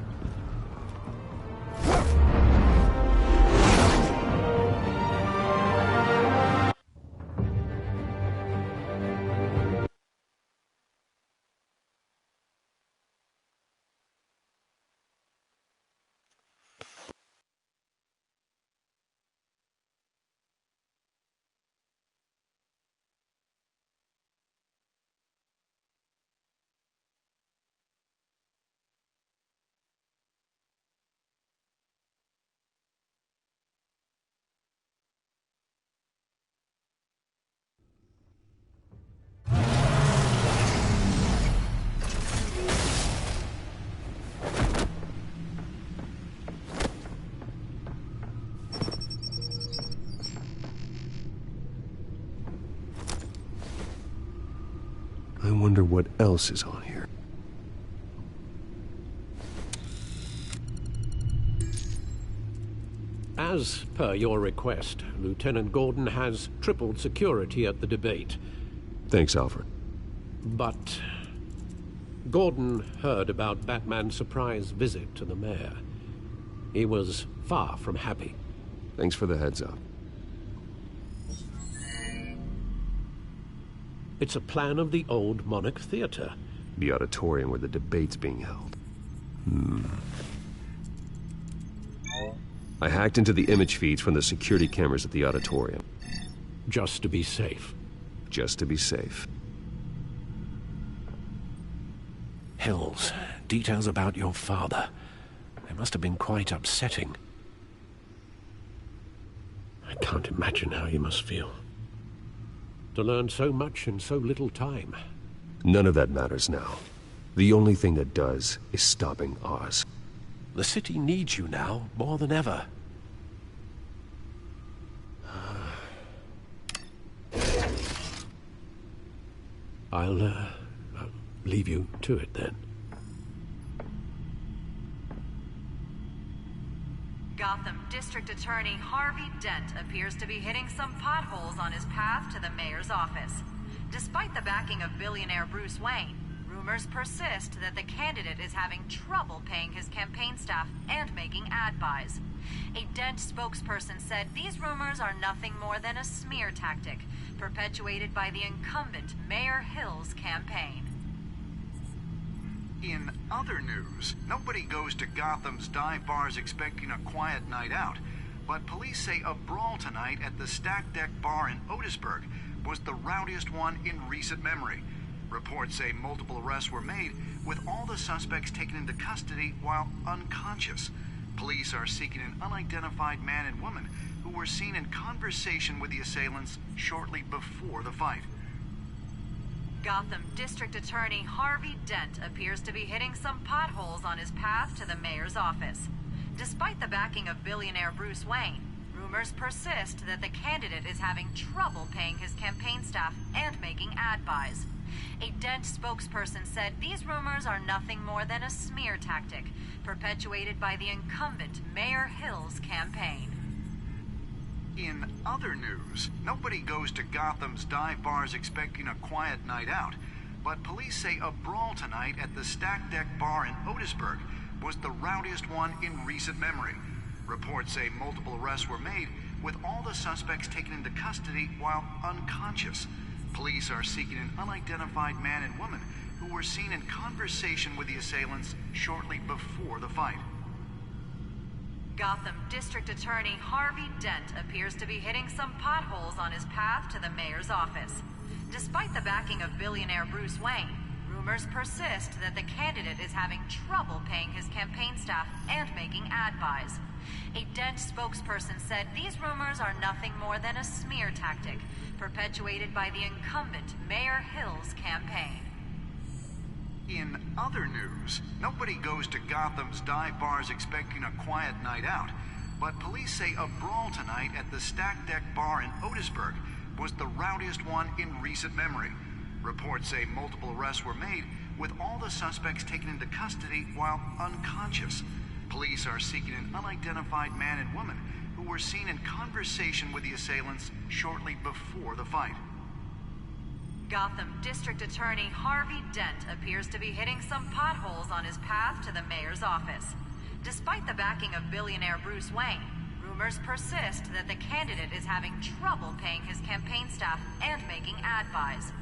I wonder what else is on here. As per your request, Lieutenant Gordon has tripled security at the debate. Thanks, Alfred. But Gordon heard about Batman's surprise visit to the mayor. He was far from happy. Thanks for the heads up. It's a plan of the old Monarch Theater. The auditorium where the debate's being held. I hacked into the image feeds from the security cameras at the auditorium. Just to be safe. Just to be safe. Hills, details about your father. They must have been quite upsetting. I can't imagine how you must feel. To learn so much in so little time. None of that matters now. The only thing that does is stopping Oz. The city needs you now more than ever. I'll leave you to it then. Gotham District Attorney Harvey Dent appears to be hitting some potholes on his path to the mayor's office. Despite the backing of billionaire Bruce Wayne, rumors persist that the candidate is having trouble paying his campaign staff and making ad buys. A Dent spokesperson said these rumors are nothing more than a smear tactic, perpetuated by the incumbent Mayor Hill's campaign. In other news, nobody goes to Gotham's dive bars expecting a quiet night out, but police say a brawl tonight at the Stack Deck Bar in Otisburg was the rowdiest one in recent memory. Reports say multiple arrests were made, with all the suspects taken into custody while unconscious. Police are seeking an unidentified man and woman who were seen in conversation with the assailants shortly before the fight. Gotham District Attorney Harvey Dent appears to be hitting some potholes on his path to the mayor's office. Despite the backing of billionaire Bruce Wayne, rumors persist that the candidate is having trouble paying his campaign staff and making ad buys. A Dent spokesperson said these rumors are nothing more than a smear tactic, perpetuated by the incumbent Mayor Hill's campaign. In other news, nobody goes to Gotham's dive bars expecting a quiet night out, but police say a brawl tonight at the Stack Deck Bar in Otisburg was the rowdiest one in recent memory. Reports say multiple arrests were made, with all the suspects taken into custody while unconscious. Police are seeking an unidentified man and woman who were seen in conversation with the assailants shortly before the fight. Gotham District Attorney Harvey Dent appears to be hitting some potholes on his path to the mayor's office. Despite the backing of billionaire Bruce Wayne, rumors persist that the candidate is having trouble paying his campaign staff and making ad buys. A Dent spokesperson said these rumors are nothing more than a smear tactic, perpetuated by the incumbent Mayor Hill's campaign. In other news, nobody goes to Gotham's dive bars expecting a quiet night out, but police say a brawl tonight at the Stack Deck Bar in Otisburg was the rowdiest one in recent memory. Reports say multiple arrests were made, with all the suspects taken into custody while unconscious. Police are seeking an unidentified man and woman who were seen in conversation with the assailants shortly before the fight. Gotham District Attorney Harvey Dent appears to be hitting some potholes on his path to the mayor's office. Despite the backing of billionaire Bruce Wayne, rumors persist that the candidate is having trouble paying his campaign staff and making ad buys.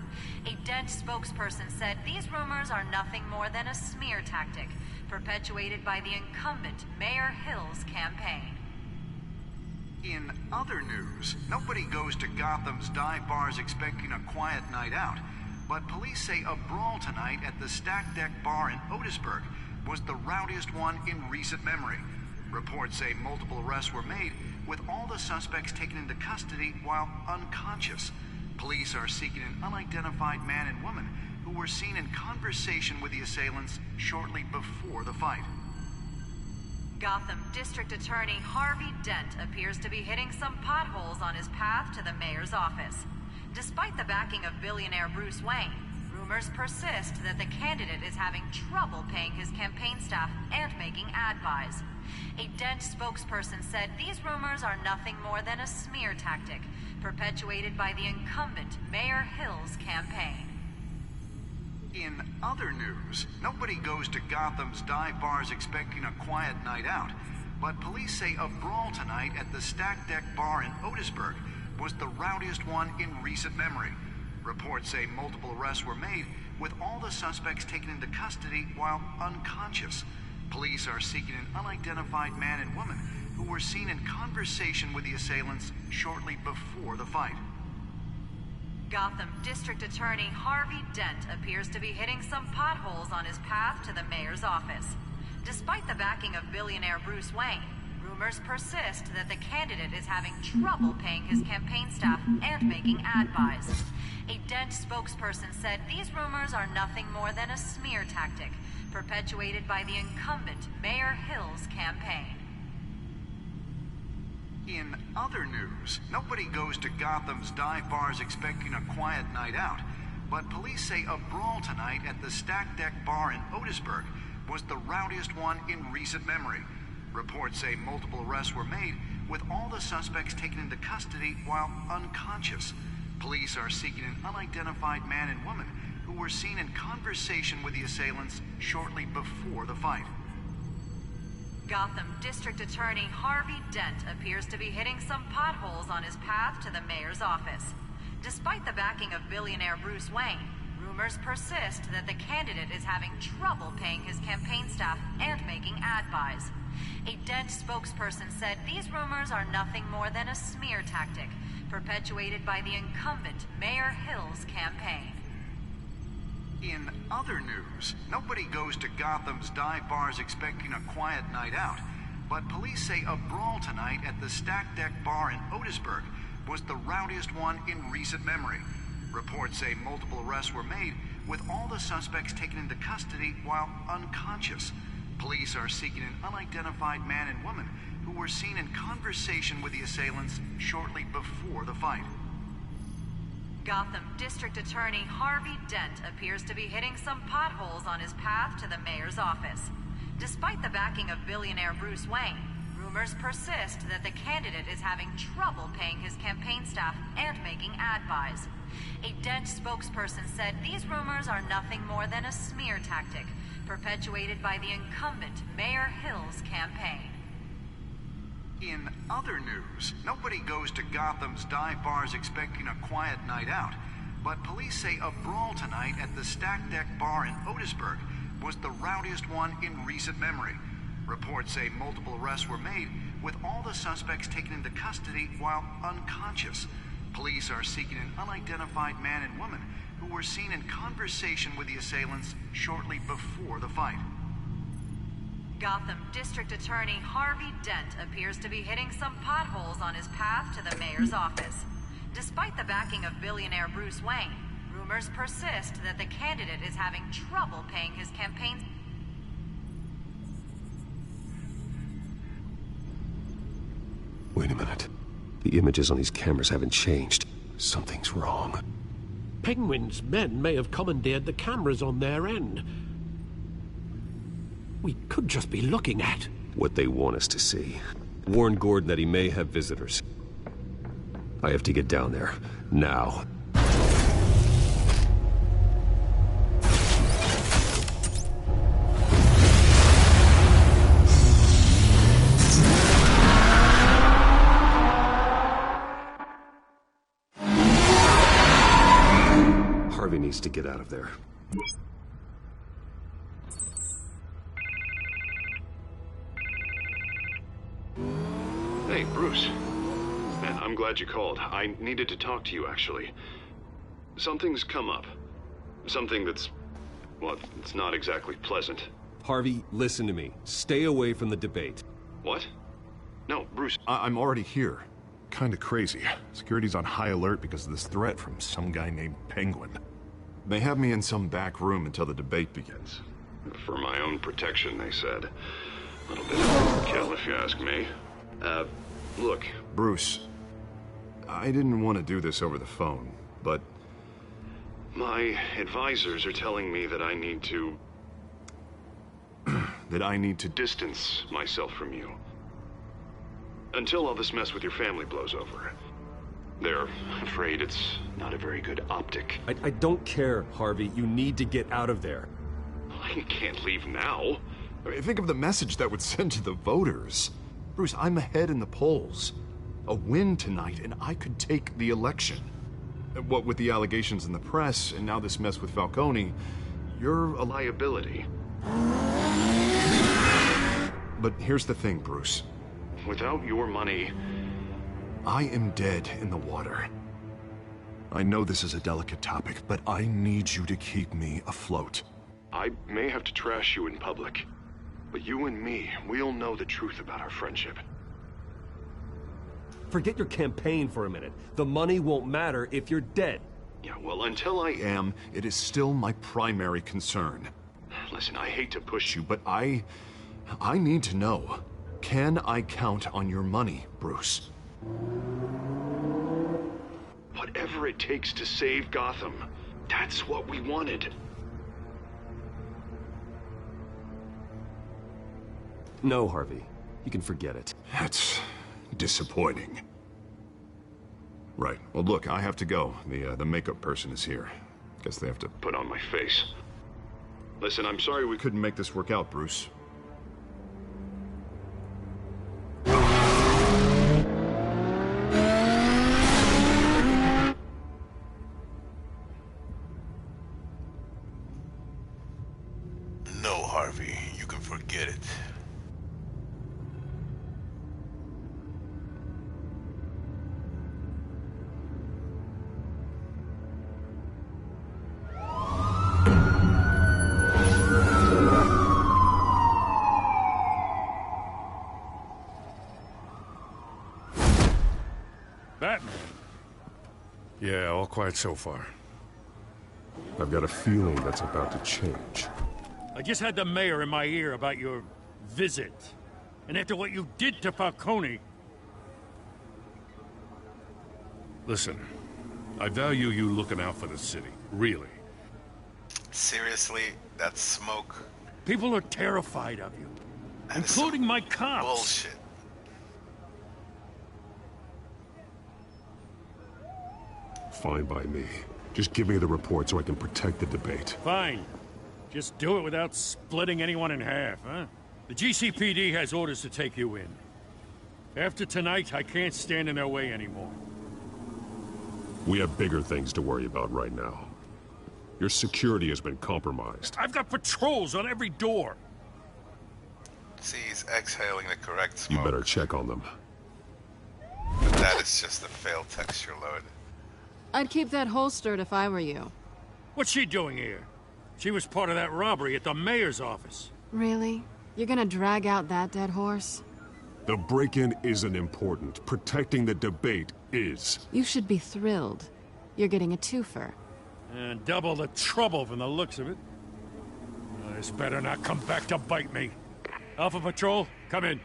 A Dent spokesperson said these rumors are nothing more than a smear tactic, perpetuated by the incumbent Mayor Hill's campaign. In other news, nobody goes to Gotham's dive bars expecting a quiet night out, but police say a brawl tonight at the Stack Deck Bar in Otisburg was the rowdiest one in recent memory. Reports say multiple arrests were made, with all the suspects taken into custody while unconscious. Police are seeking an unidentified man and woman who were seen in conversation with the assailants shortly before the fight. Gotham District Attorney Harvey Dent appears to be hitting some potholes on his path to the mayor's office. Despite the backing of billionaire Bruce Wayne, rumors persist that the candidate is having trouble paying his campaign staff and making ad buys. A Dent spokesperson said these rumors are nothing more than a smear tactic, perpetuated by the incumbent Mayor Hill's campaign. In other news, nobody goes to Gotham's dive bars expecting a quiet night out, but police say a brawl tonight at the Stack Deck Bar in Otisburg was the rowdiest one in recent memory. Reports say multiple arrests were made, with all the suspects taken into custody while unconscious. Police are seeking an unidentified man and woman who were seen in conversation with the assailants shortly before the fight. Gotham District Attorney Harvey Dent appears to be hitting some potholes on his path to the mayor's office. Despite the backing of billionaire Bruce Wayne, rumors persist that the candidate is having trouble paying his campaign staff and making ad buys. A Dent spokesperson said these rumors are nothing more than a smear tactic, perpetuated by the incumbent Mayor Hill's campaign. In other news, nobody goes to Gotham's dive bars expecting a quiet night out, but police say a brawl tonight at the Stack Deck Bar in Otisburg was the rowdiest one in recent memory. Reports say multiple arrests were made, with all the suspects taken into custody while unconscious. Police are seeking an unidentified man and woman who were seen in conversation with the assailants shortly before the fight. Gotham District Attorney Harvey Dent appears to be hitting some potholes on his path to the mayor's office. Despite the backing of billionaire Bruce Wayne, rumors persist that the candidate is having trouble paying his campaign staff and making ad buys. A Dent spokesperson said these rumors are nothing more than a smear tactic, perpetuated by the incumbent Mayor Hill's campaign. In other news, nobody goes to Gotham's dive bars expecting a quiet night out, but police say a brawl tonight at the Stack Deck Bar in Otisburg was the rowdiest one in recent memory. Reports say multiple arrests were made, with all the suspects taken into custody while unconscious. Police are seeking an unidentified man and woman who were seen in conversation with the assailants shortly before the fight. Gotham District Attorney Harvey Dent appears to be hitting some potholes on his path to the mayor's office. Despite the backing of billionaire Bruce Wayne, rumors persist that the candidate is having trouble paying his campaign staff and making ad buys. A Dent spokesperson said these rumors are nothing more than a smear tactic, perpetuated by the incumbent Mayor Hill's campaign. In other news, nobody goes to Gotham's dive bars expecting a quiet night out, but police say a brawl tonight at the Stack Deck Bar in Otisburg was the rowdiest one in recent memory. Reports say multiple arrests were made, with all the suspects taken into custody while unconscious. Police are seeking an unidentified man and woman who were seen in conversation with the assailants shortly before the fight. Gotham District Attorney Harvey Dent appears to be hitting some potholes on his path to the mayor's office. Despite the backing of billionaire Bruce Wayne, rumors persist that the candidate is having trouble paying his campaign. Wait a minute. The images on these cameras haven't changed. Something's wrong. Penguin's men may have commandeered the cameras on their end. We could just be looking at what they want us to see. Warn Gordon that he may have visitors. I have to get down there. Now. of there. Hey, Bruce. Man, I'm glad you called. I needed to talk to you, actually. Something's come up. Something that's... well, it's not exactly pleasant. Harvey, listen to me. Stay away from the debate. What? No, Bruce. I'm already here. Kinda crazy. Security's on high alert because of this threat from some guy named Penguin. They have me in some back room until the debate begins. For my own protection, they said. A little bit of overkill, if you ask me. Look. Bruce, I didn't want to do this over the phone, but... my advisors are telling me that I need to... that I need to distance myself from you. Until all this mess with your family blows over. They're afraid it's not a very good optic. I don't care, Harvey. You need to get out of there. I can't leave now. I mean, think of the message that would send to the voters. Bruce, I'm ahead in the polls. A win tonight, and I could take the election. What with the allegations in the press, and now this mess with Falcone, you're a liability. But here's the thing, Bruce. Without your money... I am dead in the water. I know this is a delicate topic, but I need you to keep me afloat. I may have to trash you in public, but you and me, we'll know the truth about our friendship. Forget your campaign for a minute. The money won't matter if you're dead. Yeah, well, until I am, it is still my primary concern. Listen, I hate to push you, but I need to know. Can I count on your money, Bruce? Whatever it takes to save Gotham, that's what we wanted. No, Harvey. You can forget it. That's disappointing. Right. Well, look, I have to go. The makeup person is here. Guess they have to put on my face. Listen, I'm sorry we couldn't make this work out, Bruce. No, Harvey. You can forget it. Batman. Yeah, all quiet so far. I've got a feeling that's about to change. I just had the mayor in my ear about your visit. And after what you did to Falcone... Listen, I value you looking out for the city. Really. Seriously? That smoke? People are terrified of you. Including my cops. Bullshit. Fine by me. Just give me the report so I can protect the debate. Fine. Just do it without splitting anyone in half, huh? The GCPD has orders to take you in. After tonight, I can't stand in their way anymore. We have bigger things to worry about right now. Your security has been compromised. I've got patrols on every door. See, he's exhaling the correct smoke. You better check on them. But that is just a failed texture load. I'd keep that holstered if I were you. What's she doing here? She was part of that robbery at the mayor's office. Really? You're gonna drag out that dead horse? The break-in isn't important. Protecting the debate is. You should be thrilled. You're getting a twofer. And double the trouble from the looks of it. This better not come back to bite me. Alpha Patrol, come in.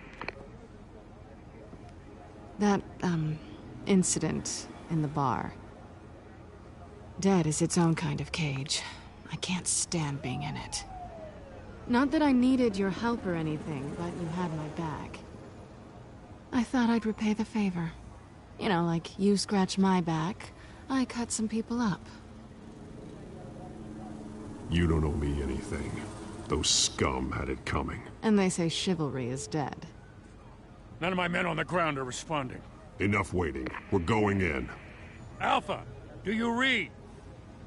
That, incident in the bar. Dead is its own kind of cage. I can't stand being in it. Not that I needed your help or anything, but you had my back. I thought I'd repay the favor. You know, like you scratch my back, I cut some people up. You don't owe me anything. Those scum had it coming. And they say chivalry is dead. None of my men on the ground are responding. Enough waiting. We're going in. Alpha, do you read?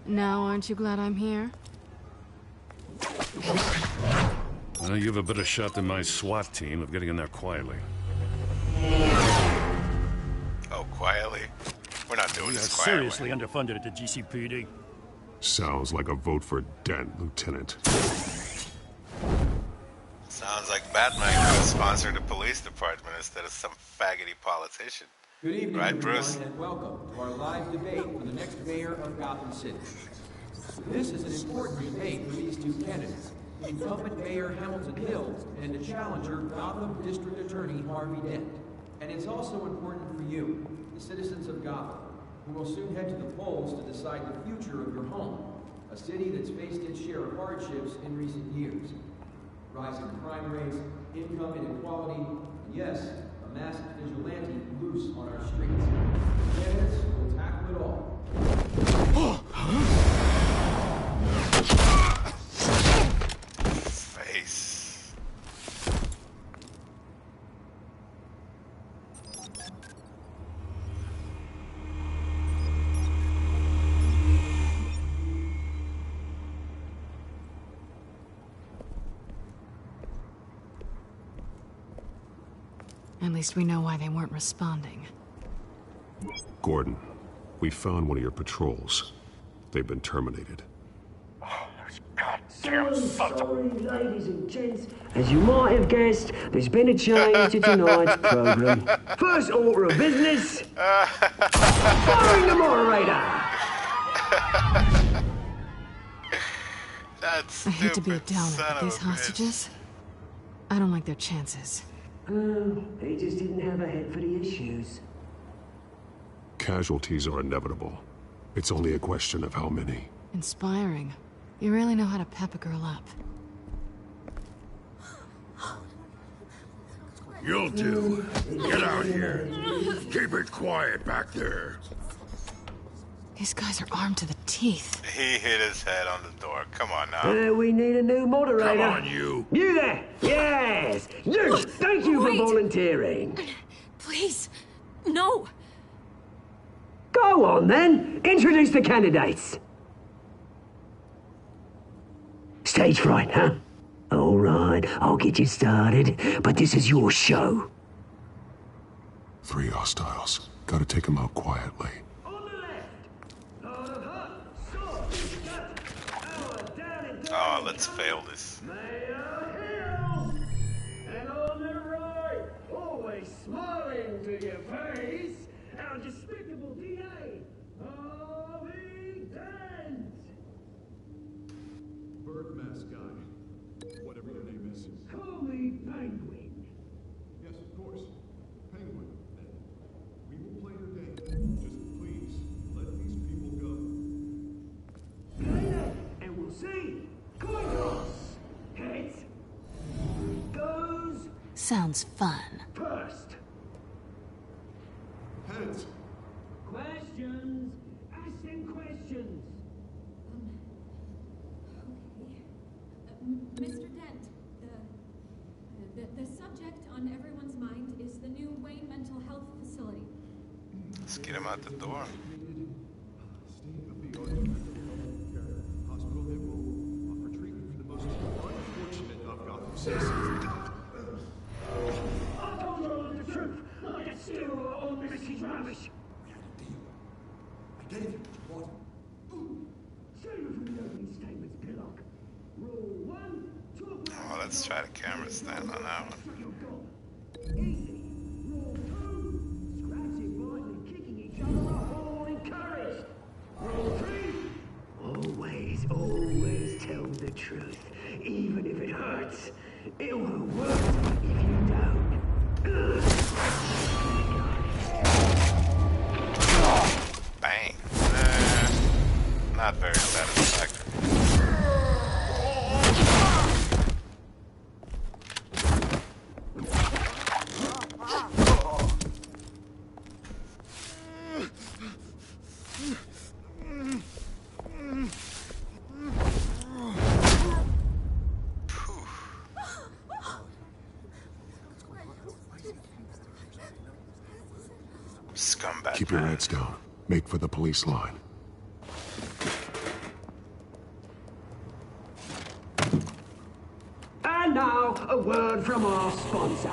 Now aren't you glad I'm here? Well, you have a better shot than my SWAT team of getting in there quietly. Oh, quietly? We're not doing We are this quietly. seriously underfunded at the GCPD. Sounds like a vote for Dent, Lieutenant. Sounds like Batman could have sponsored the police department instead of some faggoty politician. Good evening, right, everyone, Bruce? and welcome to our live debate for the next mayor of Gotham City. This is an important debate for these two candidates, incumbent Mayor Hamilton Hill and the challenger Gotham District Attorney Harvey Dent. And it's also important for you, the citizens of Gotham, who will soon head to the polls to decide the future of your home, a city that's faced its share of hardships in recent years. Rising crime rates, income inequality, and yes, a masked vigilante loose on our streets. Candidates will tackle it all. Face. At least we know why they weren't responding. Gordon, we found one of your patrols. They've been terminated. So sorry, ladies and gents. As you might have guessed, there's been a change to tonight's program. First order of business, firing the moderator. I hate to be a downer, but these hostages, I don't like their chances. He just didn't have a head for the issues. Casualties are inevitable. It's only a question of how many. Inspiring. You really know how to pep a girl up. You'll do. Get out here. Keep it quiet back there. These guys are armed to the teeth. He hit his head on the door. Come on now. We need a new moderator. Come on, you. You there! Yes! You! Thank you for volunteering. Please, no. Go on, then. Introduce the candidates. Stage fright, huh? All right, I'll get you started, but this is your show. 3 hostiles. Gotta take them out quietly. Oh, let's fail this. And on the right, always smiling to your face, our despicable DA, Harvey Dent. Bird mask guy. Whatever your name is. Call me Penguin. Yes, of course. Penguin. We will play your game. Just please, let these people go. And we'll see. Coin toss. Heads. Goes Sounds fun. first. Heads. Questions. Ask them questions. Mr. Dent, the subject on everyone's mind is the new Wayne Mental Health Facility. Let's get him out the door. Hospital that will offer treatment for the most unfortunate of Gotham citizens. I told you all the truth. Like a steal on Mrs. Ravish. I gave you what? Save it from the opening statements, Pillock. Rule 1, talk about... Oh, let's try the camera stand on that one. Easy. Rule 2, scratching, biting, kicking each other are all encouraged. Rule 3, always tell the truth, even if it hurts. It will work if you don't. Bang. Not very satisfactory. Scumbag. Keep your heads down. Make for the police line. a word from our sponsor.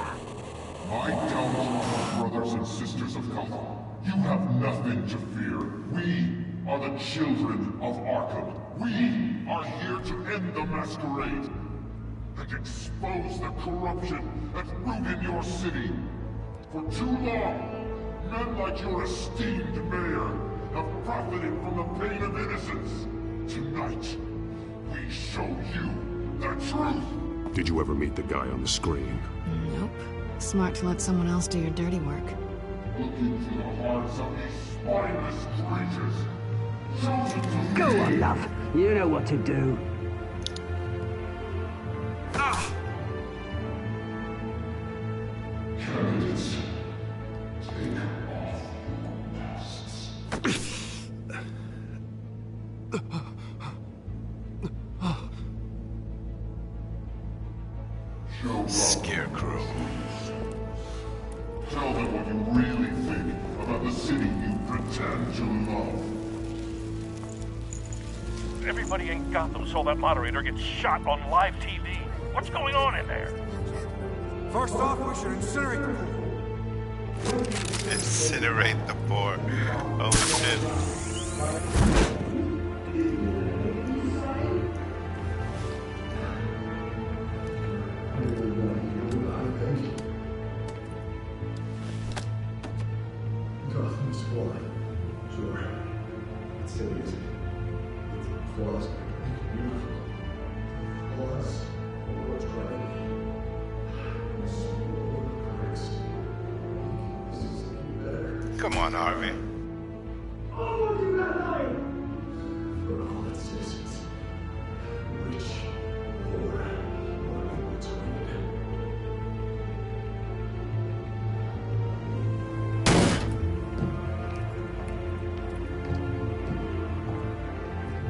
My downtrodden brothers and sisters of Gotham, you have nothing to fear. We are the children of Arkham. We are here to end the masquerade and expose the corruption at root in your city. For too long, men like your esteemed mayor have profited from the pain of innocence. Tonight, we show you the truth. Did you ever meet the guy on the screen? Nope. Smart to let someone else do your dirty work. Look into the hearts of these spineless creatures. Chosen to Go on, love. You know what to do. Candidates, take off your masks. Scarecrow. Tell them what you really think about the city you pretend to love. Everybody in Gotham saw that moderator get shot on live TV. What's going on in there? First off, we should incinerate the pool. Incinerate the poor. Oh shit. Gotham's fallen. Sure. It still is. Its flaws are beautiful. Flaws or tragedy. Come on, Harvey. For all its citizens, rich, poor, or in between.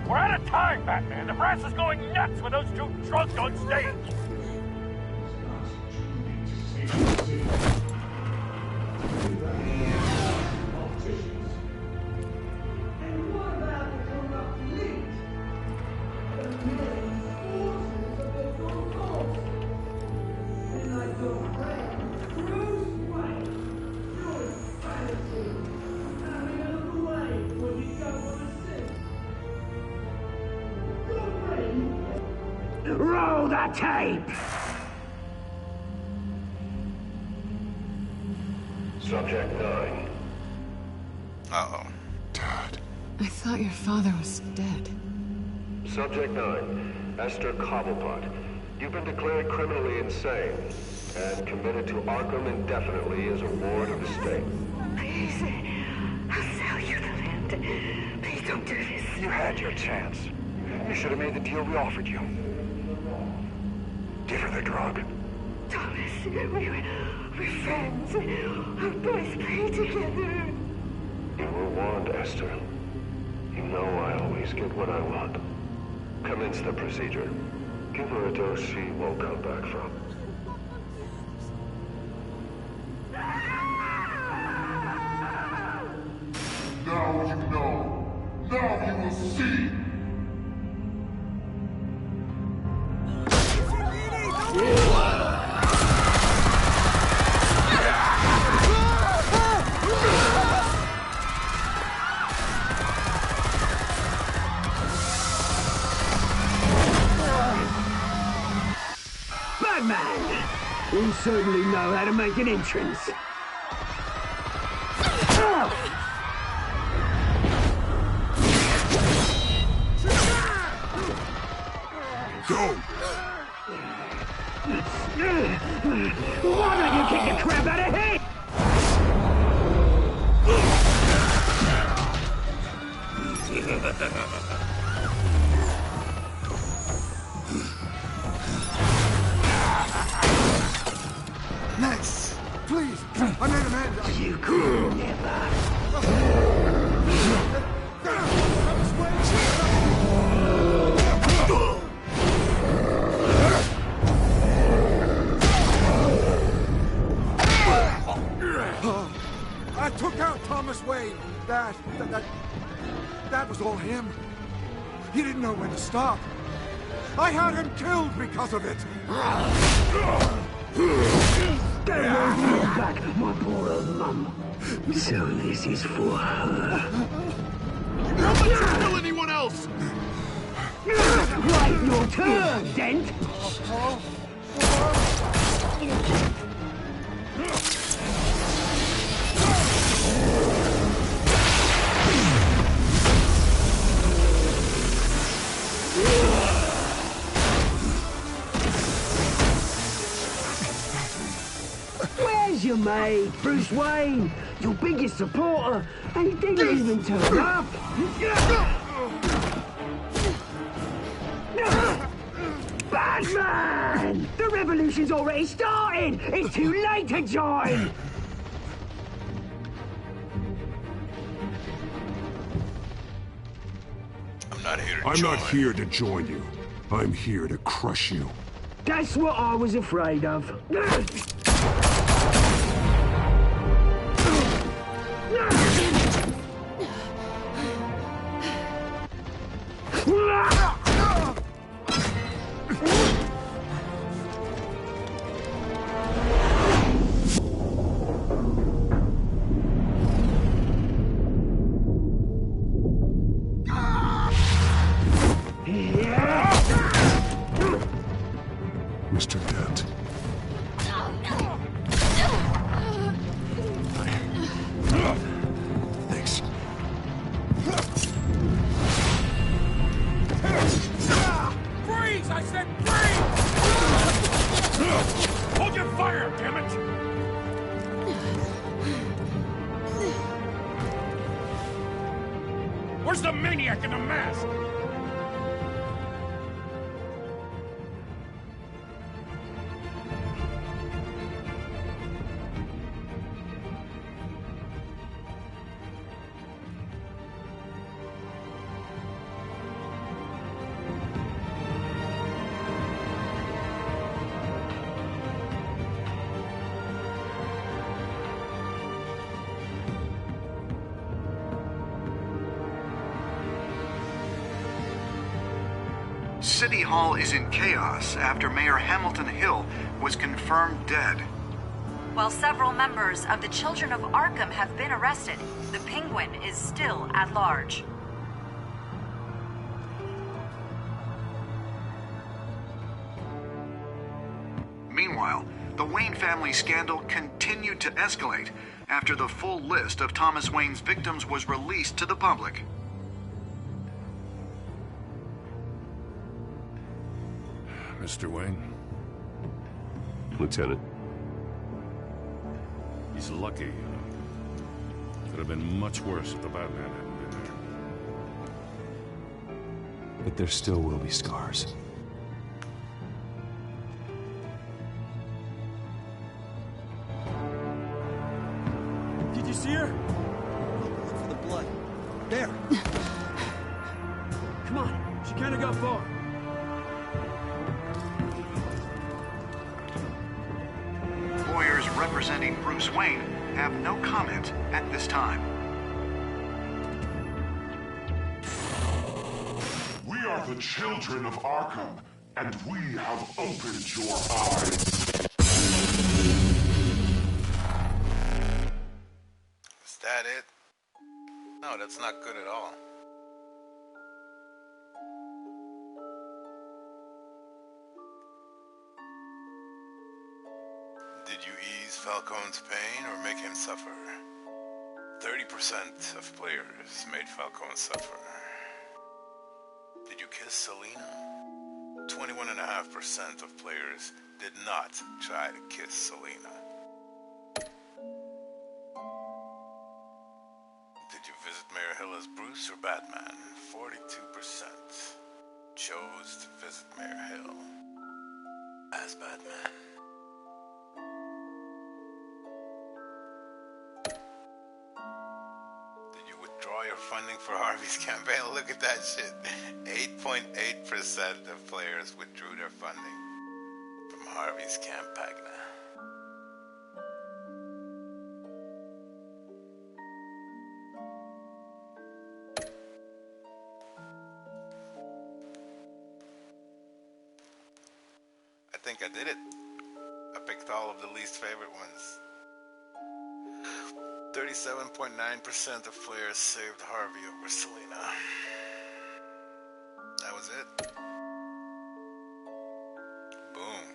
We're out of time, Batman. The brass is going nuts with those two drunks on stage. Roll the tape! Subject 9. Uh-oh. Dad. I thought your father was dead. Subject 9. Esther Cobblepot. You've been declared criminally insane and committed to Arkham indefinitely as a ward of the state. Please, I'll sell you the land. Please don't do this. You had your chance. You should have made the deal we offered you. Give her the drug. Thomas, we're friends. Our boys play together. You were warned, Esther. You know I always get what I want. Commence the procedure. Give her a dose she won't come back from. Now you know. Now you will see. Batman! You certainly know how to make an entrance. Go! Why don't you kick the crap out of him? Next! Please! I made a man! You could never. I took out Thomas Wayne. That was all him. He didn't know when to stop. I had him killed because of it! Back, my poor old mum. So this is for her. How much you kill anyone else? Right, your turn, Dent! Where's your mate, Bruce Wayne? Your biggest supporter, and he didn't even turn up! Batman! The revolution's already started! It's too late to join! I'm not here to join you. I'm here to crush you. That's what I was afraid of. Mr. Dent. Thanks. Freeze! I said freeze! Hold your fire, damn it! Where's the maniac in the mask? City Hall is in chaos after Mayor Hamilton Hill was confirmed dead. While several members of the Children of Arkham have been arrested, the Penguin is still at large. Meanwhile, the Wayne family scandal continued to escalate after the full list of Thomas Wayne's victims was released to the public. Mr. Wayne? Lieutenant. He's lucky, you know. Could have been much worse if the Batman hadn't been there. But there still will be scars. Did you see her? Look for the blood. There. Come on. She can't have got far. Lawyers representing Bruce Wayne have no comment at this time. We are the children of Arkham, and we have opened your eyes. Is that it? No, that's not good at all. Did you ease Falcone's pain or make him suffer? 30% of players made Falcone suffer. Did you kiss Selina? 21.5% of players did not try to kiss Selina. Did you visit Mayor Hill as Bruce or Batman? 42% chose to visit Mayor Hill as Batman. Withdraw your funding for Harvey's campaign. Look at that shit. 8.8% of players withdrew their funding from Harvey's campaign. think I did it. I picked all of the least favorite ones. 37.9% of players saved Harvey over Selena. That was it. Boom.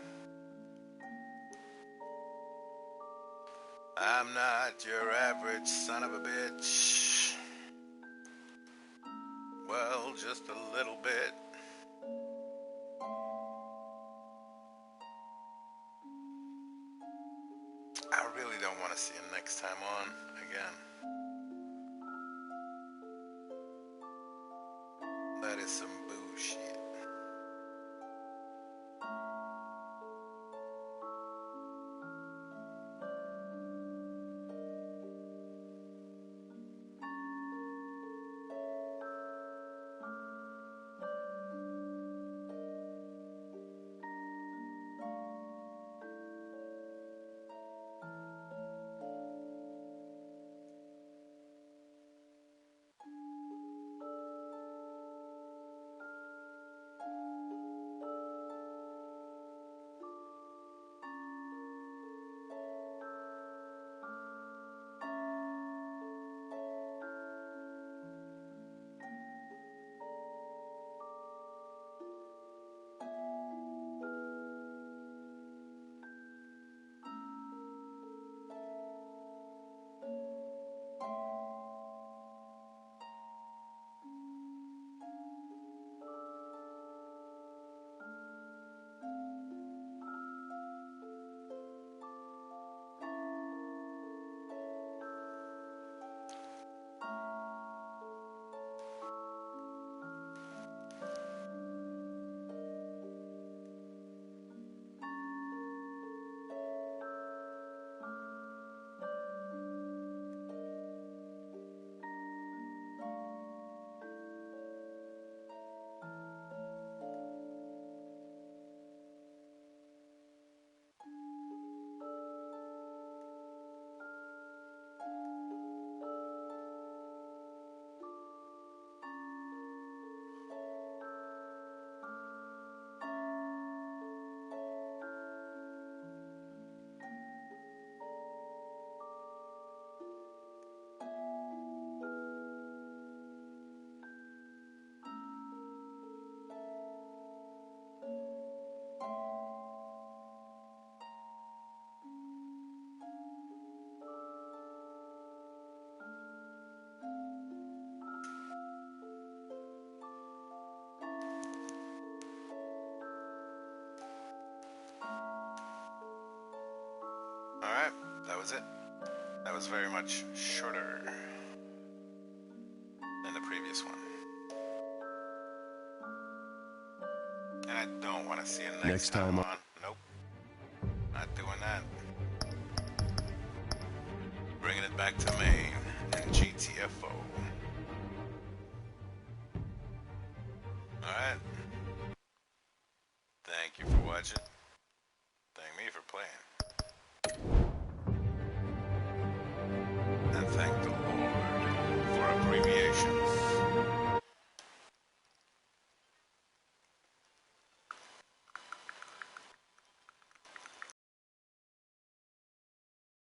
I'm not your average son of a bitch. Well, just a little bit. I really don't want to see him next time on again. That is some bullshit. Alright, that was it. That was very much shorter than the previous one. And I don't want to see it next time on. Nope. Not doing that. Bringing it back to Maine and GTFO. Alright. Thank you for watching.